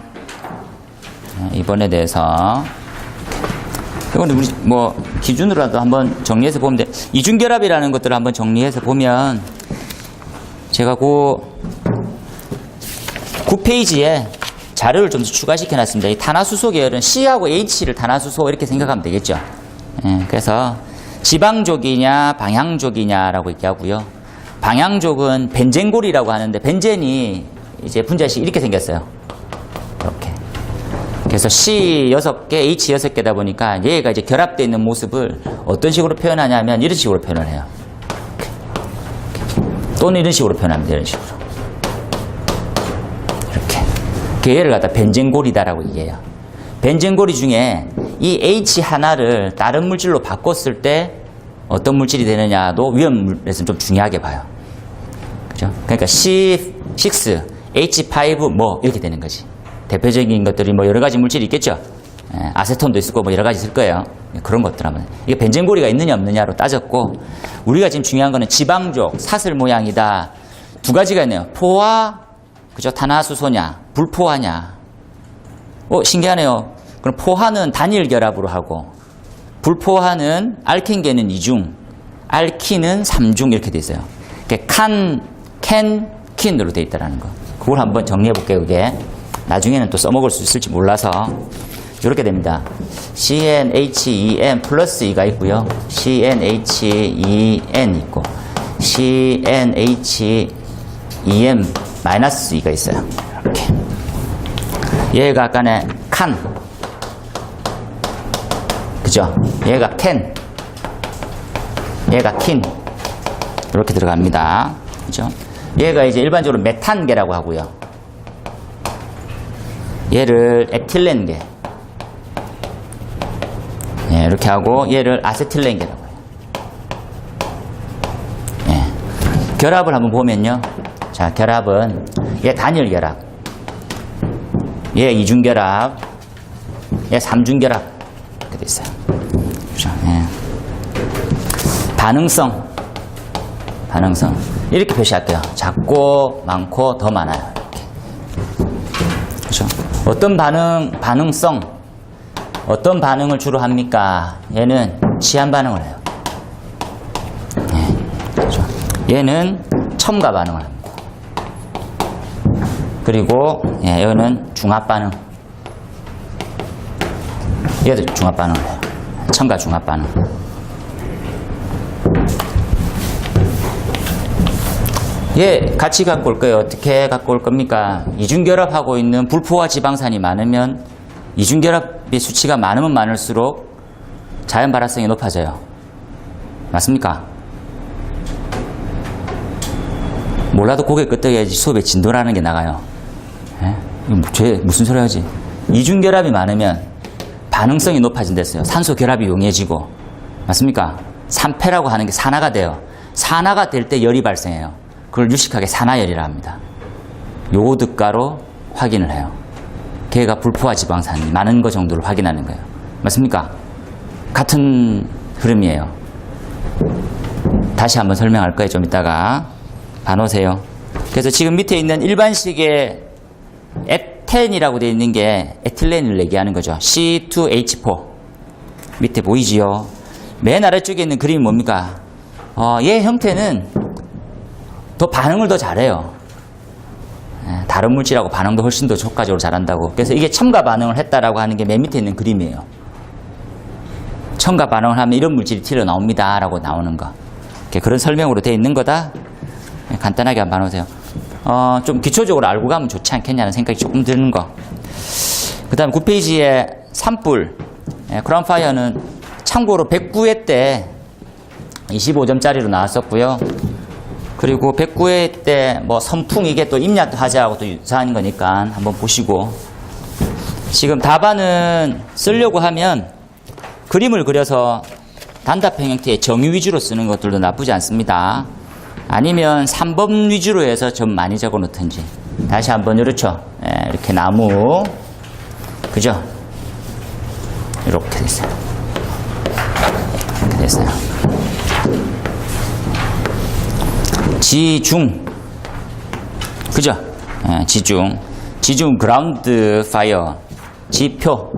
이거는 우리 뭐 기준으로라도 한번 정리해서 보면 돼. 이중결합이라는 것들을 한번 정리해서 보면 제가 9페이지에 자료를 좀 더 추가시켜 놨습니다. 이 탄화수소 계열은 C하고 H를 탄화수소 이렇게 생각하면 되겠죠. 그래서 지방족이냐 방향족이냐라고 얘기하고요. 방향족은 벤젠골이라고 하는데 벤젠이 이제 분자식이 이렇게 생겼어요. 이렇게. 그래서 C 6개, H 6개다 보니까 얘가 이제 결합되어 있는 모습을 어떤 식으로 표현하냐면 이런 식으로 표현을 해요. 또는 이런 식으로 표현합니다. 이런 식으로. 이렇게. 얘를 갖다 벤젠골이다라고 얘기해요. 벤젠고리 중에 이 H 하나를 다른 물질로 바꿨을 때 어떤 물질이 되느냐도 위험에서는 좀 중요하게 봐요. 그죠? 그러니까 C6, H5 뭐 이렇게 되는 거지. 대표적인 것들이 뭐 여러 가지 물질이 있겠죠. 아세톤도 있을 거고 뭐 여러 가지 있을 거예요. 그런 것들 하면 이게 벤젠고리가 있느냐 없느냐로 따졌고, 우리가 지금 중요한 거는 지방족, 사슬 모양이다. 두 가지가 있네요. 포화, 그죠? 탄화수소냐, 불포화냐. 신기하네요. 그럼 포화는 단일 결합으로 하고, 불포화는 알켄계는 2중, 알키는 3중 이렇게 돼 있어요. 칸, 캔, 킨으로 돼 있다라는 거. 그걸 한번 정리해 볼게요. 그게 나중에는 또 써먹을 수 있을지 몰라서 이렇게 됩니다. CnHen 플러스 2가 있고요. CnHen 있고 CnHen 마이너스 2가 있어요. 이렇게. 얘가 아까는 칸, 그죠? 얘가 캔, 얘가 킨 이렇게 들어갑니다. 그죠? 얘가 이제 일반적으로 메탄계라고 하고요. 얘를 에틸렌계, 예, 이렇게 하고 얘를 아세틸렌계라고 해요. 예. 결합을 한번 보면요. 자, 결합은 얘 단일 결합, 얘 이중 결합, 얘 삼중 결합 이렇게 돼 있어요. 그렇죠? 예. 반응성 이렇게 표시할게요. 작고 많고 더 많아요. 이렇게. 그렇죠? 어떤 반응성, 어떤 반응을 주로 합니까? 얘는 시한 반응을 해요. 예. 그렇죠? 얘는 첨가 반응을 합니다. 그리고 예, 여기는 중합 반응. 얘도 중합 반응을 해요. 첨가 중합 반응. 예, 같이 갖고 올 거예요. 어떻게 갖고 올 겁니까? 이중결합하고 있는 불포화 지방산이 많으면, 이중결합의 수치가 많으면 많을수록 자연 발화성이 높아져요. 맞습니까? 몰라도 고개 끄덕여야지 수업에 진도라는 게 나가요. 예? 무슨 소리 하지? 이중결합이 많으면 반응성이 높아진댔어요. 산소 결합이 용해지고. 맞습니까? 산패라고 하는 게 산화가 돼요. 산화가 될 때 열이 발생해요. 그걸 유식하게 산화열이라 합니다. 요오드가로 확인을 해요. 걔가 불포화 지방산이 많은 것 정도를 확인하는 거예요. 맞습니까? 같은 흐름이에요. 다시 한번 설명할 거예요. 좀 이따가 봐놓으세요. 그래서 지금 밑에 있는 일반식의 에텐이라고 되어 있는 게 에틸렌을 얘기하는 거죠. C2H4 밑에 보이지요? 맨 아래쪽에 있는 그림이 뭡니까? 얘 형태는 더 반응을 더 잘해요. 다른 물질하고 반응도 훨씬 더 효과적으로 잘한다고. 그래서 이게 첨가 반응을 했다라고 하는 게 맨 밑에 있는 그림이에요. 첨가 반응을 하면 이런 물질이 튀어나옵니다 라고 나오는 거. 그런 설명으로 되어 있는 거다. 간단하게 한번 봐놓으세요. 좀 기초적으로 알고 가면 좋지 않겠냐는 생각이 조금 드는 거. 그 다음 9페이지에 산불, 크라운파이어는 참고로 109회 때 25점짜리로 나왔었고요. 그리고 109회 때 뭐 선풍 이게 또 임야 화재하고 또 유사한 거니까 한번 보시고, 지금 답안은 쓰려고 하면 그림을 그려서 단답형 형태의 정의 위주로 쓰는 것들도 나쁘지 않습니다. 아니면 3번 위주로 해서 좀 많이 적어 놓든지. 다시 한번 이렇죠. 이렇게 나무, 그죠? 이렇게 됐어요. 이렇게 됐어요. 지중, 그죠? 지중 그라운드 파이어, 지표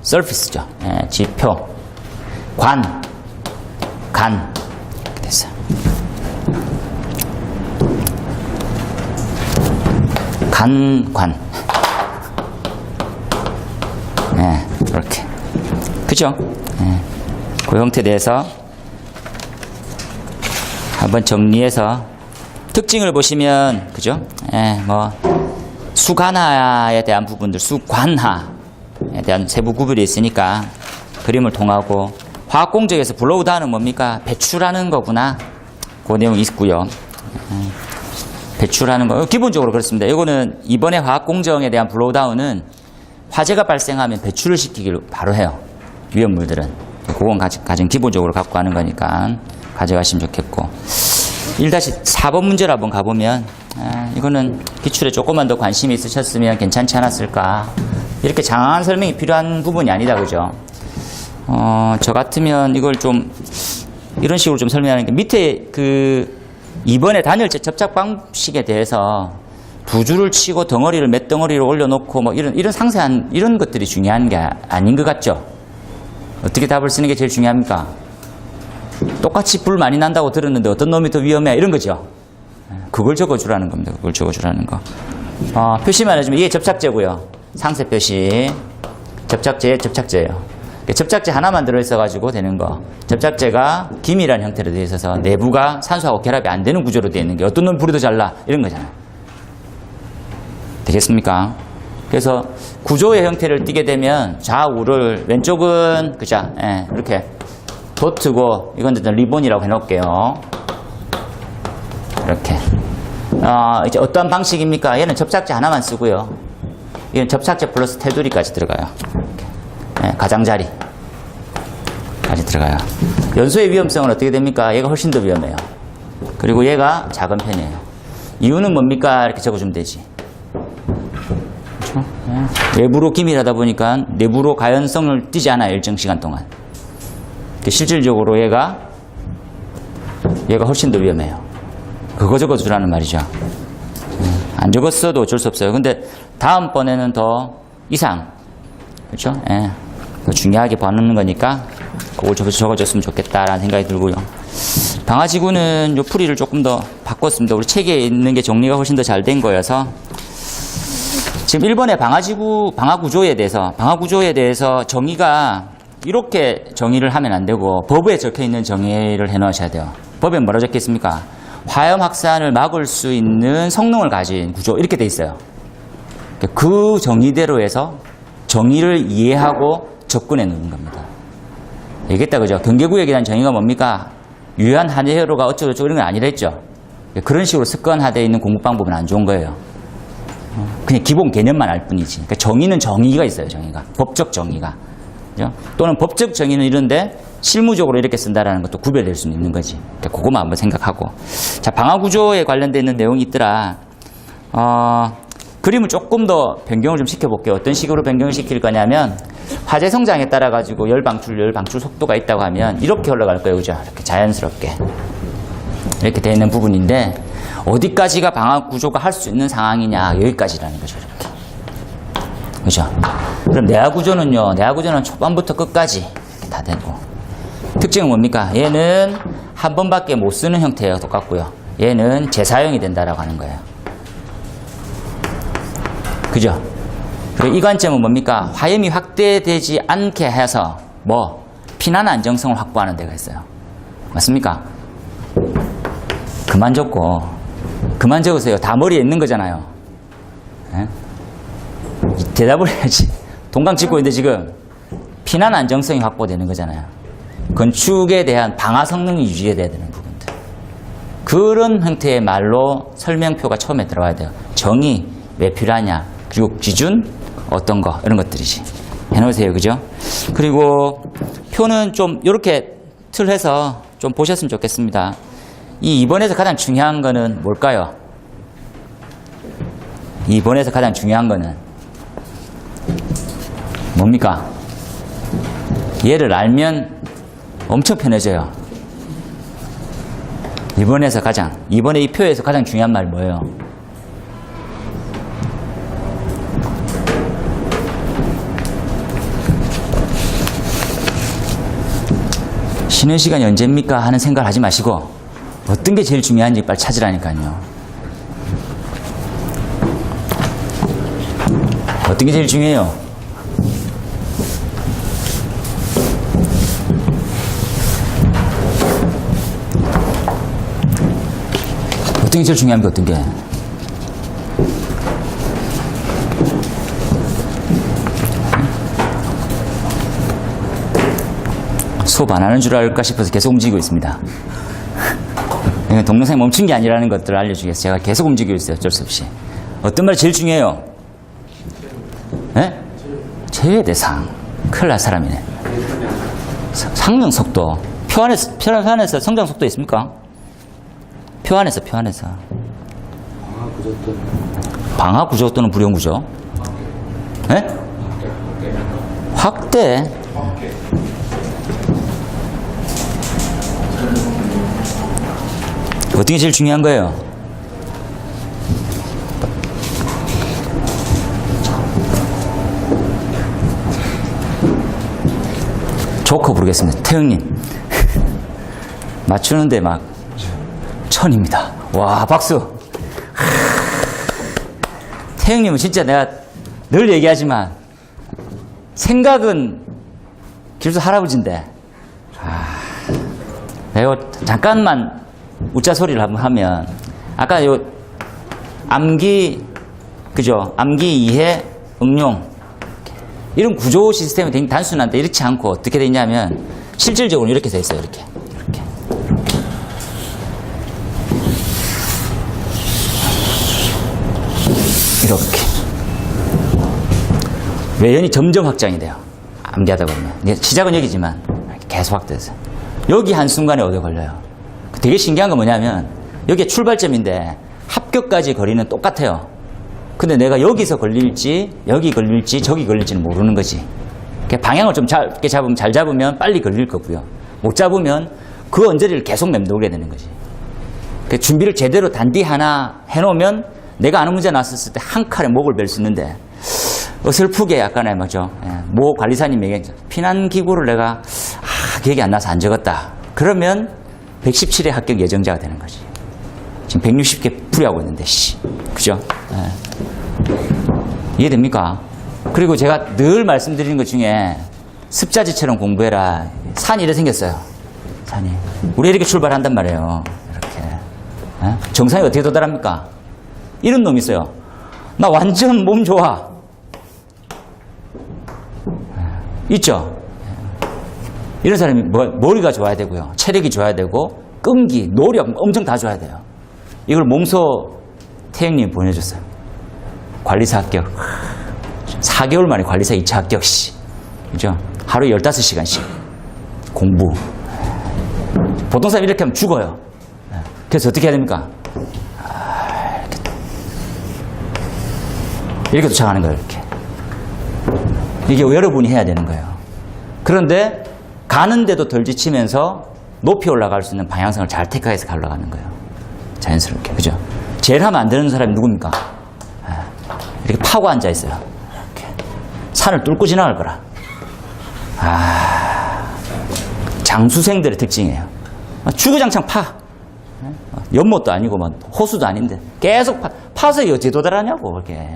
서피스죠. 지표, 간 이렇게 됐어요. 관, 이렇게, 그죠? 그 형태에 대해서 한번 정리해서 특징을 보시면, 그죠? 뭐 수관하에 대한 부분들, 수관하에 대한 세부 구별이 있으니까 그림을 통하고, 화학 공정에서 블로우다운은 뭡니까? 배출하는 거구나. 그 내용이 있고요. 배출하는 거 기본적으로 그렇습니다. 이거는 이번에 화학 공정에 대한 블로우다운은 화재가 발생하면 배출을 시키기를 바로 해요. 위험물들은. 그건 가장 기본적으로 갖고 가는 거니까 가져가시면 좋겠고. 1-4번 문제를 한번 가보면 이거는 기출에 조금만 더 관심이 있으셨으면 괜찮지 않았을까. 이렇게 장황한 설명이 필요한 부분이 아니다, 그죠? 저 같으면 이걸 좀 이런 식으로 좀 설명하는 게 밑에 그 2번의 단열재 접착 방식에 대해서 부주를 치고 덩어리를 몇 덩어리로 올려놓고 뭐 이런 상세한 이런 것들이 중요한 게 아닌 것 같죠? 어떻게 답을 쓰는 게 제일 중요합니까? 똑같이 불 많이 난다고 들었는데 어떤 놈이 더 위험해? 이런 거죠. 그걸 적어주라는 겁니다. 그걸 적어주라는 거. 표시만 해주면 이게 접착제고요. 상세 표시. 접착제의 접착제예요. 접착제 하나만 들어있어가지고 되는 거. 접착제가 기밀한 형태로 되어 있어서 내부가 산소하고 결합이 안 되는 구조로 되어 있는 게 어떤 놈 불이 더 잘 나? 이런 거잖아요. 되겠습니까? 그래서 구조의 형태를 띠게 되면 좌우를 왼쪽은 그죠? 예, 이렇게 도트고 이건 일단 리본이라고 해놓을게요. 이렇게. 이제 어떠한 방식입니까? 얘는 접착제 하나만 쓰고요. 얘는 접착제 플러스 테두리까지 들어가요. 네, 가장자리까지 들어가요. 연소의 위험성은 어떻게 됩니까? 얘가 훨씬 더 위험해요. 그리고 얘가 작은 편이에요. 이유는 뭡니까? 이렇게 적어주면 되지. 그렇죠? 네. 외부로 기밀하다 보니까 내부로 가연성을 띠지 않아요. 일정 시간 동안. 실질적으로 얘가 훨씬 더 위험해요. 그거 적어주라는 말이죠. 안 적었어도 어쩔 수 없어요. 근데 다음번에는 더 이상, 그렇죠? 예. 더 중요하게 봐놓는 거니까 그걸 적어줬으면 좋겠다라는 생각이 들고요. 방화지구는 요 풀이를 조금 더 바꿨습니다. 우리 책에 있는 게 정리가 훨씬 더 잘 된 거여서 지금 1번의 방화구조에 대해서 정의가 이렇게 정의를 하면 안 되고 법에 적혀 있는 정의를 해 놓으셔야 돼요. 법에 뭐라 적혀 있습니까? 화염 확산을 막을 수 있는 성능을 가진 구조 이렇게 돼 있어요. 그 정의대로 해서 정의를 이해하고 접근해 놓는 겁니다. 얘기했다 그죠? 경계구역에 대한 정의가 뭡니까? 유효한 한해로가 어쩌고저쩌고 이런 건 아니랬죠. 그런 식으로 습관화되어 있는 공부 방법은 안 좋은 거예요. 그냥 기본 개념만 알 뿐이지. 그러니까 정의는 정의가 있어요. 정의가. 법적 정의가. 그죠? 또는 법적 정의는 이런데 실무적으로 이렇게 쓴다라는 것도 구별될 수는 있는 거지. 그러니까 그것만 한번 생각하고. 자, 방화구조에 관련되어 있는 내용이 있더라. 그림을 조금 더 변경을 좀 시켜볼게요. 어떤 식으로 변경을 시킬 거냐면 화재 성장에 따라 가지고 열 방출 속도가 있다고 하면 이렇게 흘러갈 거예요. 그죠? 이렇게 자연스럽게. 이렇게 되어 있는 부분인데 어디까지가 방화구조가 할 수 있는 상황이냐 여기까지라는 거죠. 이렇게. 그죠? 그럼 내화구조는 초반부터 끝까지 이렇게 다 되고 특징은 뭡니까? 얘는 한 번밖에 못 쓰는 형태예요. 똑같고요. 얘는 재사용이 된다라고 하는 거예요. 그죠? 그리고 이 관점은 뭡니까? 화염이 확대되지 않게 해서 피난 안정성을 확보하는 데가 있어요. 맞습니까? 그만 적으세요. 다 머리에 있는 거잖아요. 에? 대답을 해야지. 동강 짓고 있는데 지금 피난 안정성이 확보되는 거잖아요. 건축에 대한 방화 성능이 유지돼야 되는 부분들. 그런 형태의 말로 설명표가 처음에 들어가야 돼요. 정의, 왜 필요하냐, 그리고 기준, 어떤 거, 이런 것들이지. 해놓으세요. 그죠? 그리고 표는 좀 이렇게 틀해서 좀 보셨으면 좋겠습니다. 이 2번에서 가장 중요한 거는 뭘까요? 2번에서 가장 중요한 거는 뭡니까? 얘를 알면 엄청 편해져요. 2번에 이 표에서 가장 중요한 말이 뭐예요? 쉬는 시간이 언제입니까? 하는 생각을 하지 마시고 어떤 게 제일 중요한지 빨리 찾으라니까요. 어떤 게 제일 중요해요? 어떤 게 제일 중요합니까? 어떤 게? 수업 안 하는 줄 알까 싶어서 계속 움직이고 있습니다. 동영상이 멈춘 게 아니라는 것들을 알려주겠어요. 제가 계속 움직이고 있어요. 어쩔 수 없이. 어떤 말이 제일 중요해요? 네? 제외 대상. 큰일 날 사람이네. 상명 속도. 표 안에서 성장 속도 있습니까? 표 안에서. 방화 구조 또는 불용 구조. 네? 확대. 어떤 게 제일 중요한 거예요? 조커 부르겠습니다. 태형님. 맞추는데 막 천입니다. 와, 박수. 태형님은 진짜 내가 늘 얘기하지만 생각은 길수 할아버지인데 내가 잠깐만 웃자 소리를 한번 하면 아까 요 암기 그죠? 암기 이해 응용 이런 구조 시스템이 되게 단순한데 이렇지 않고 어떻게 돼 있냐면 실질적으로 이렇게 돼 있어요. 이렇게 외연이 점점 확장이 돼요. 암기하다 보면 시작은 여기지만 계속 확대해서 여기 한순간에 얻어 걸려요. 되게 신기한 건 뭐냐면 여기에 출발점인데 합격까지 거리는 똑같아요. 근데 내가 여기서 걸릴지 여기 걸릴지 저기 걸릴지는 모르는 거지. 방향을 좀 짧게 잡으면 잘 잡으면 빨리 걸릴 거고요. 못 잡으면 그 언저리를 계속 맴돌게 되는 거지. 준비를 제대로 단디 하나 해놓으면 내가 아는 문제 났었을 때 한 칼에 목을 벨 수 있는데 어설프게 약간의 뭐죠. 모 관리사님 얘기했죠. 피난기구를 내가 기억이 안 나서 안 적었다. 그러면 117회 합격 예정자가 되는 거지. 지금 160개 풀이하고 있는데 그죠? 이해됩니까? 그리고 제가 늘 말씀드리는 것 중에 습자지처럼 공부해라. 산이 이래 생겼어요. 산이. 우리 이렇게 출발한단 말이에요. 이렇게. 정상에 어떻게 도달합니까? 이런 놈이 있어요. 나 완전 몸 좋아. 있죠? 이런 사람이 머리가 좋아야 되고요. 체력이 좋아야 되고 끈기, 노력 엄청 다 좋아야 돼요. 이걸 몸소 태형님이 보내줬어요. 관리사 합격. 4개월 만에 관리사 2차 합격. 그죠? 하루에 15시간씩 공부. 보통 사람 이렇게 하면 죽어요. 그래서 어떻게 해야 됩니까? 이렇게 도착하는 거예요. 이렇게. 이게 여러분이 해야 되는 거예요. 그런데 가는데도 덜 지치면서 높이 올라갈 수 있는 방향성을 잘 택해서 올라가는 거예요. 자연스럽게. 그죠? 제일 하면 안 되는 사람이 누굽니까? 이렇게 파고 앉아 있어요. 이렇게. 산을 뚫고 지나갈 거라. 장수생들의 특징이에요. 주구장창 파. 연못도 아니고 호수도 아닌데 계속 파서 어찌 도달하냐고. 그렇게.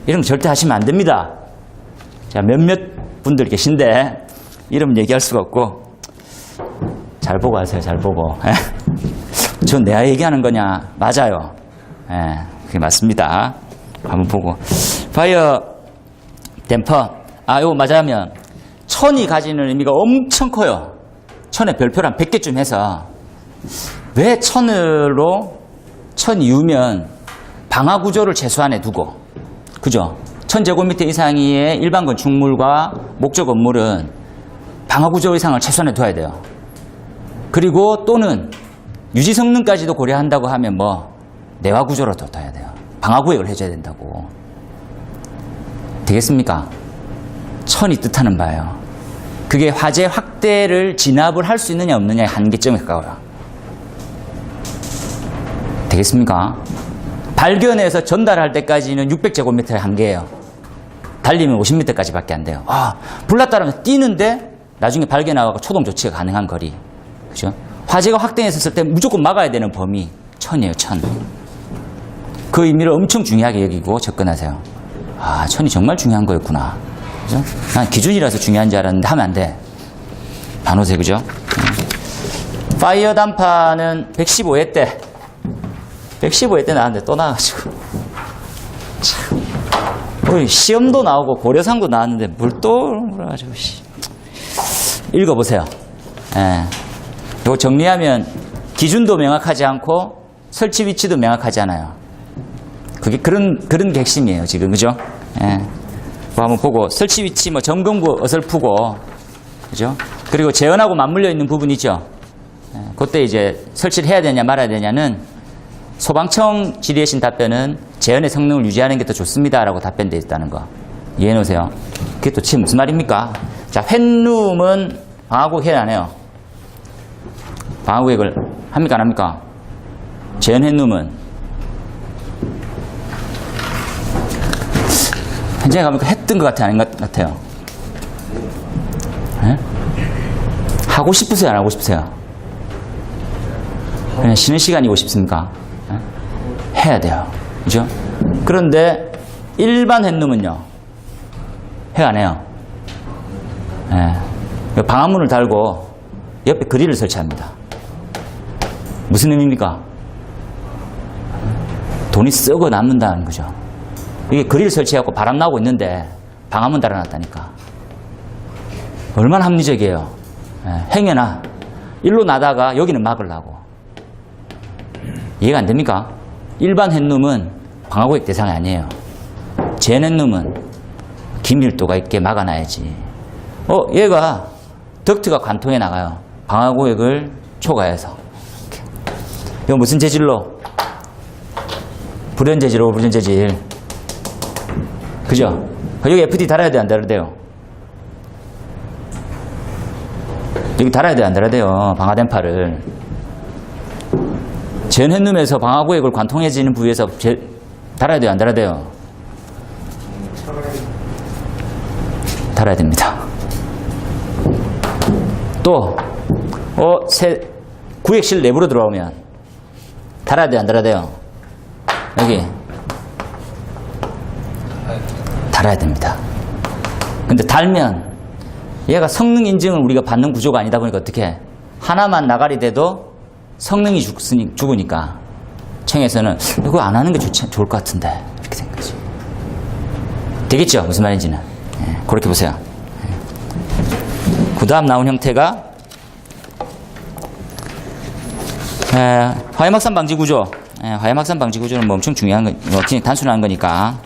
이런 거 절대 하시면 안 됩니다. 자, 몇몇 분들 계신데 이름 얘기할 수가 없고 잘 보고 하세요. 잘 보고. 전 내가 얘기하는 거냐? 맞아요. 그게 맞습니다. 한번 보고. 파이어 댐퍼. 이거 맞아면 천이 가지는 의미가 엄청 커요. 천에 별표를 한 100개쯤 해서 왜 천으로 천 이유면 방화 구조를 최소한에 두고 그죠? 1000제곱미터 이상의 일반 건축물과 목적 건물은 방화 구조 이상을 최소한에 둬야 돼요. 그리고 또는 유지 성능까지도 고려한다고 하면 내화 구조로 둬야 돼요. 방화 구획을 해줘야 된다고. 되겠습니까? 천이 뜻하는 바예요. 그게 화재 확대를 진압을 할 수 있느냐 없느냐의 한계점에 가까워요. 되겠습니까? 발견해서 전달할 때까지는 600제곱미터의 한계예요. 달리면 50m까지 밖에 안 돼요. 불났다면 뛰는데 나중에 발견하고 초동 조치가 가능한 거리. 그죠? 화재가 확대했었을 때 무조건 막아야 되는 범위. 천이에요, 천. 그 의미를 엄청 중요하게 여기고 접근하세요. 천이 정말 중요한 거였구나. 그죠? 난 기준이라서 중요한 줄 알았는데 하면 안 돼. 반호세, 그죠? 파이어 단파는 115회 때. 115회 때 나왔는데 또 나와가지고. 참. 시험도 나오고 고려상도 나왔는데 뭘 또 그래가지고. 읽어보세요. 이거 정리하면 기준도 명확하지 않고 설치 위치도 명확하지 않아요. 그게 그런 게 핵심이에요, 지금. 그죠? 그거 한번 보고 설치 위치 뭐 점검구 어설프고 그죠? 그리고 재현하고 맞물려 있는 부분이 있죠. 그때 이제 설치를 해야 되냐 말아야 되냐는 소방청 질의하신 답변은 재현의 성능을 유지하는 게 더 좋습니다라고 답변되어 있다는 거 이해해 놓으세요. 그게 도대체 무슨 말입니까? 자, 팬룸은 방화구역 해야 안 해요? 방화구역을 합니까 안 합니까? 재현 팬룸은 현장에 가보니까 했던 것 같아요? 아닌 것 같아요? 네? 하고 싶으세요? 안 하고 싶으세요? 그냥 쉬는 시간이고 싶습니까? 네? 해야 돼요. 그죠? 그런데 일반 핸룸은요? 해야 안 해요? 네. 방화문을 달고 옆에 그릴을 설치합니다. 무슨 의미입니까? 돈이 썩어 남는다는 거죠. 이게 그릴 설치해갖고 바람 나오고 있는데 방화문 달아놨다니까. 얼마나 합리적이에요. 행여나 일로 나다가 여기는 막으려고. 이해가 안 됩니까? 일반 핸룸은 방화구역 대상이 아니에요. 재현 핸룸은 긴밀도가 있게 막아놔야지. 얘가 덕트가 관통해 나가요. 방화구역을 초과해서. 이거 무슨 재질로? 불연 재질로 불연 재질. 그죠? 여기 FD 달아야 돼, 안 달아야 돼요? 여기 달아야 돼, 안 달아야 돼요? 방화電파를. 재현 핸룸에서 방화구역을 관통해지는 부위에서 달아야 돼요, 안 달아야 돼요? 달아야 됩니다. 또, 구역실 내부로 들어오면 달아야 돼요, 안 달아야 돼요? 여기. 달아야 됩니다. 근데 달면 얘가 성능 인증을 우리가 받는 구조가 아니다 보니까 어떻게 하나만 나가리 돼도 성능이 죽으니까 청에서는 이거 안 하는 게 좋을 것 같은데 이렇게 된 거지. 되겠죠? 무슨 말인지는. 그렇게 보세요. 그 다음 나온 형태가 화염확산 방지 구조. 화염확산 방지 구조는 뭐 엄청 중요한 거, 그냥 단순한 거니까.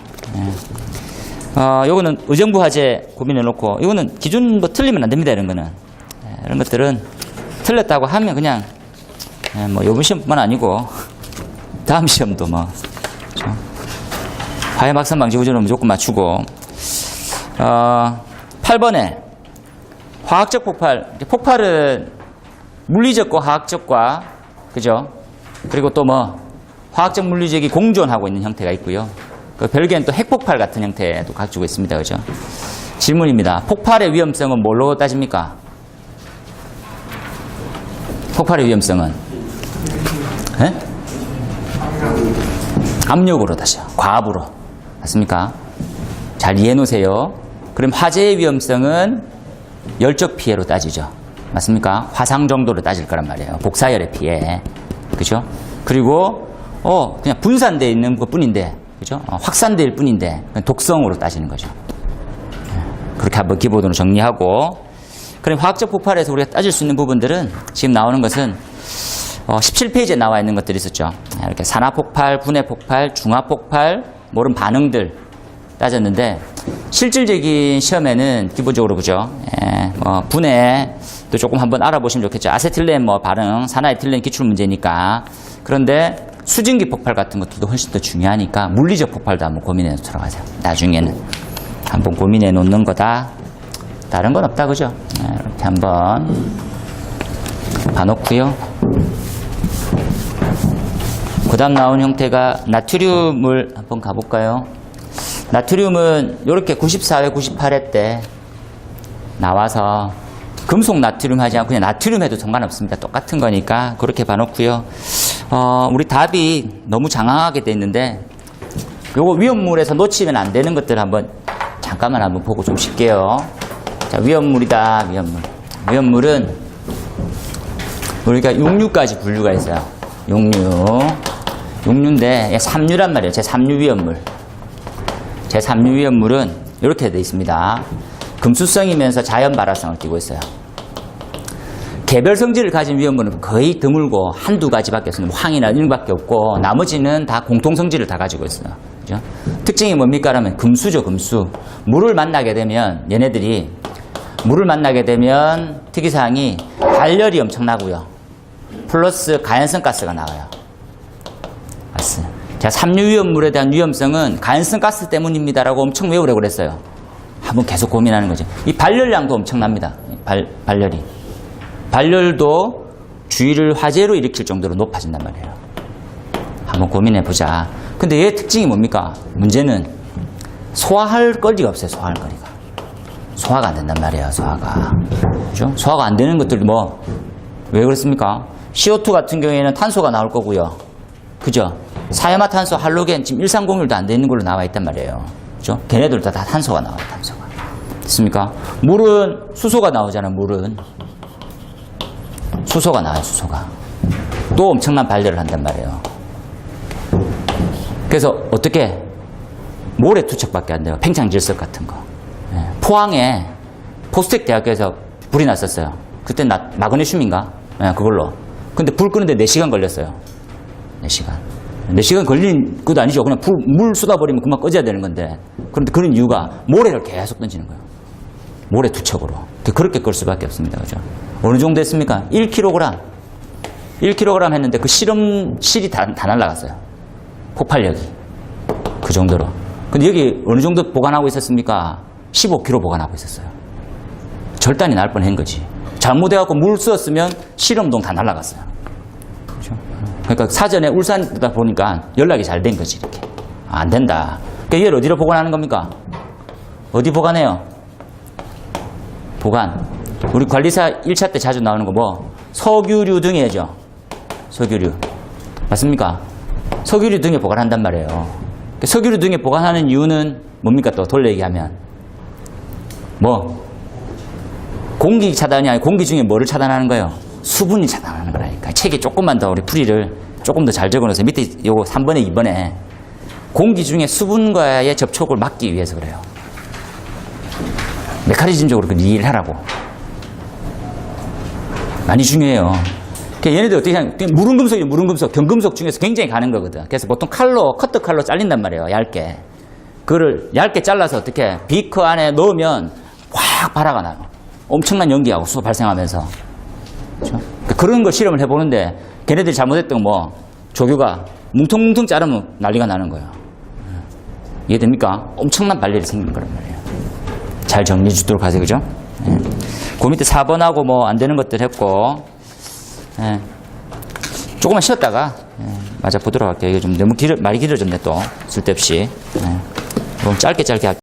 요거는 의정부 화재 고민해 놓고, 이거는 기준 뭐 틀리면 안 됩니다, 이런 거는. 이런 것들은 틀렸다고 하면 그냥, 뭐 요번 시험뿐만 아니고, 다음 시험도 뭐, 그렇죠? 화염확산 방지 구조는 무조건 맞추고, 8번에 화학적 폭발. 폭발은 물리적과 화학적과, 그죠? 그리고 또 뭐, 화학적 물리적이 공존하고 있는 형태가 있고요. 그 별개는 또 핵폭발 같은 형태도 가지고 있습니다. 그죠? 질문입니다. 폭발의 위험성은 뭘로 따집니까? 폭발의 위험성은? 네? 압력으로 따져요. 과압으로. 맞습니까? 잘 이해해 놓으세요. 그럼 화재의 위험성은 열적 피해로 따지죠. 맞습니까? 화상 정도로 따질 거란 말이에요. 복사열의 피해. 그죠? 그리고, 그냥 분산되어 있는 것 뿐인데, 그죠? 확산될 뿐인데 독성으로 따지는 거죠. 그렇게 한번 기본으로 정리하고, 그럼 화학적 폭발에서 우리가 따질 수 있는 부분들은 지금 나오는 것은 17페이지에 나와 있는 것들이 있었죠. 이렇게 산화폭발, 분해폭발, 중화폭발, 모든 반응들 따졌는데 실질적인 시험에는 기본적으로 그죠? 뭐 분해도 조금 한번 알아보시면 좋겠죠. 아세틸렌 뭐 반응, 산화에틸렌 기출 문제니까. 그런데 수증기 폭발 같은 것들도 훨씬 더 중요하니까 물리적 폭발도 한번 고민해 놓도록 하세요. 나중에는 한번 고민해 놓는 거다. 다른 건 없다, 그죠? 이렇게 한번 봐놓고요. 그 다음 나온 형태가 나트륨을 한번 가볼까요? 나트륨은 이렇게 94회, 98회 때 나와서 금속 나트륨 하지 않고 그냥 나트륨 해도 상관없습니다. 똑같은 거니까 그렇게 봐놓고요. 우리 답이 너무 장황하게 돼 있는데 요거 위험물에서 놓치면 안 되는 것들 한번 잠깐만 한번 보고 좀 쉴게요. 자, 위험물이다. 위험물은 우리가 육류까지 분류가 있어요. 육류인데 삼류란 말이에요. 제3류 위험물. 제3류 위험물은 이렇게 되어 있습니다. 금수성이면서 자연 발화성을 띠고 있어요. 개별 성질을 가진 위험물은 거의 드물고 한두 가지밖에 없어요. 황이나 이런 밖에 없고 나머지는 다 공통 성질을 다 가지고 있어요. 그죠? 특징이 뭡니까? 라면 금수죠, 금수. 물을 만나게 되면, 얘네들이, 물을 만나게 되면 특이사항이 발열이 엄청나고요. 플러스 가연성 가스가 나와요. 가스. 자, 삼류위험물에 대한 위험성은 가연성 가스 때문입니다라고 엄청 외우라고 그랬어요. 한번 계속 고민하는 거죠. 이 발열량도 엄청납니다. 발열이. 발열도 주위를 화재로 일으킬 정도로 높아진단 말이에요. 한번 고민해 보자. 근데 얘 특징이 뭡니까? 문제는 소화할 거리가 없어요. 소화할 거리가. 소화가 안 된단 말이에요. 소화가. 그죠? 소화가 안 되는 것들 뭐 왜 그렇습니까? CO2 같은 경우에는 탄소가 나올 거고요. 그죠? 사이화탄소, 할로겐 지금 1301도 안 되는 걸로 나와 있단 말이에요. 그죠? 걔네들도 다 탄소가 나와요. 탄소가. 됐습니까? 물은 수소가 나오잖아. 물은 수소가 나와요. 수소가. 또 엄청난 발열을 한단 말이에요. 그래서 어떻게 모래 투척밖에 안 돼요. 팽창질석 같은 거. 포항에 포스텍 대학교에서 불이 났었어요. 그때 마그네슘인가? 그걸로. 근데 불 끄는데 4시간 걸렸어요. 4시간. 4시간 걸린 것도 아니죠. 그냥 물 쏟아버리면 금방 꺼져야 되는 건데. 그런데 그런 이유가 모래를 계속 던지는 거예요. 모래 투척으로. 그렇게 끌 수밖에 없습니다. 그죠? 어느 정도 했습니까? 1kg. 1kg 했는데 그 실험실이 다 날아갔어요. 폭발력이. 그 정도로. 근데 여기 어느 정도 보관하고 있었습니까? 15kg 보관하고 있었어요. 절단이 날 뻔한 거지. 잘못해갖고 물 썼으면 실험동 다 날아갔어요. 그렇죠? 그러니까 사전에 울산이다 보니까 연락이 잘 된 거지, 이렇게. 안 된다. 그러니까 얘를 어디로 보관하는 겁니까? 어디 보관해요? 보관. 우리 관리사 1차 때 자주 나오는 거 뭐? 석유류 등에죠. 석유류. 맞습니까? 석유류 등에 보관한단 말이에요. 석유류 등에 보관하는 이유는 뭡니까? 또 돌려 얘기하면. 뭐? 공기 차단이 아니고 공기 중에 뭐를 차단하는 거예요? 수분이 차단하는 거라니까. 책에 조금만 더 우리 풀이를 조금 더 잘 적어놓으세요. 밑에 요거 3번에 2번에 공기 중에 수분과의 접촉을 막기 위해서 그래요. 메커니즘적으로 그 이해를 하라고. 많이 중요해요. 얘네들 어떻게 하냐. 무른 금속이에요. 무른 금속. 경금속 중에서 굉장히 가는 거거든. 그래서 보통 커터 칼로 잘린단 말이에요. 얇게. 그거를 얇게 잘라서 어떻게 비커 안에 넣으면 확 발화가 나요. 엄청난 연기하고 수소 발생하면서. 그렇죠? 그런 걸 실험을 해보는데 걔네들이 잘못했던 뭐 조교가 뭉텅뭉텅 자르면 난리가 나는 거예요. 이해됩니까? 엄청난 발열이 생기는 거란 말이에요. 잘 정리해 주도록 하세요. 그죠? 그 밑에 4번하고 뭐 안 되는 것들 했고, 조금만 쉬었다가, 맞아 보도록 할게요. 이거 좀 너무 말이 길어졌네, 또. 쓸데없이. 그럼 짧게 할게요.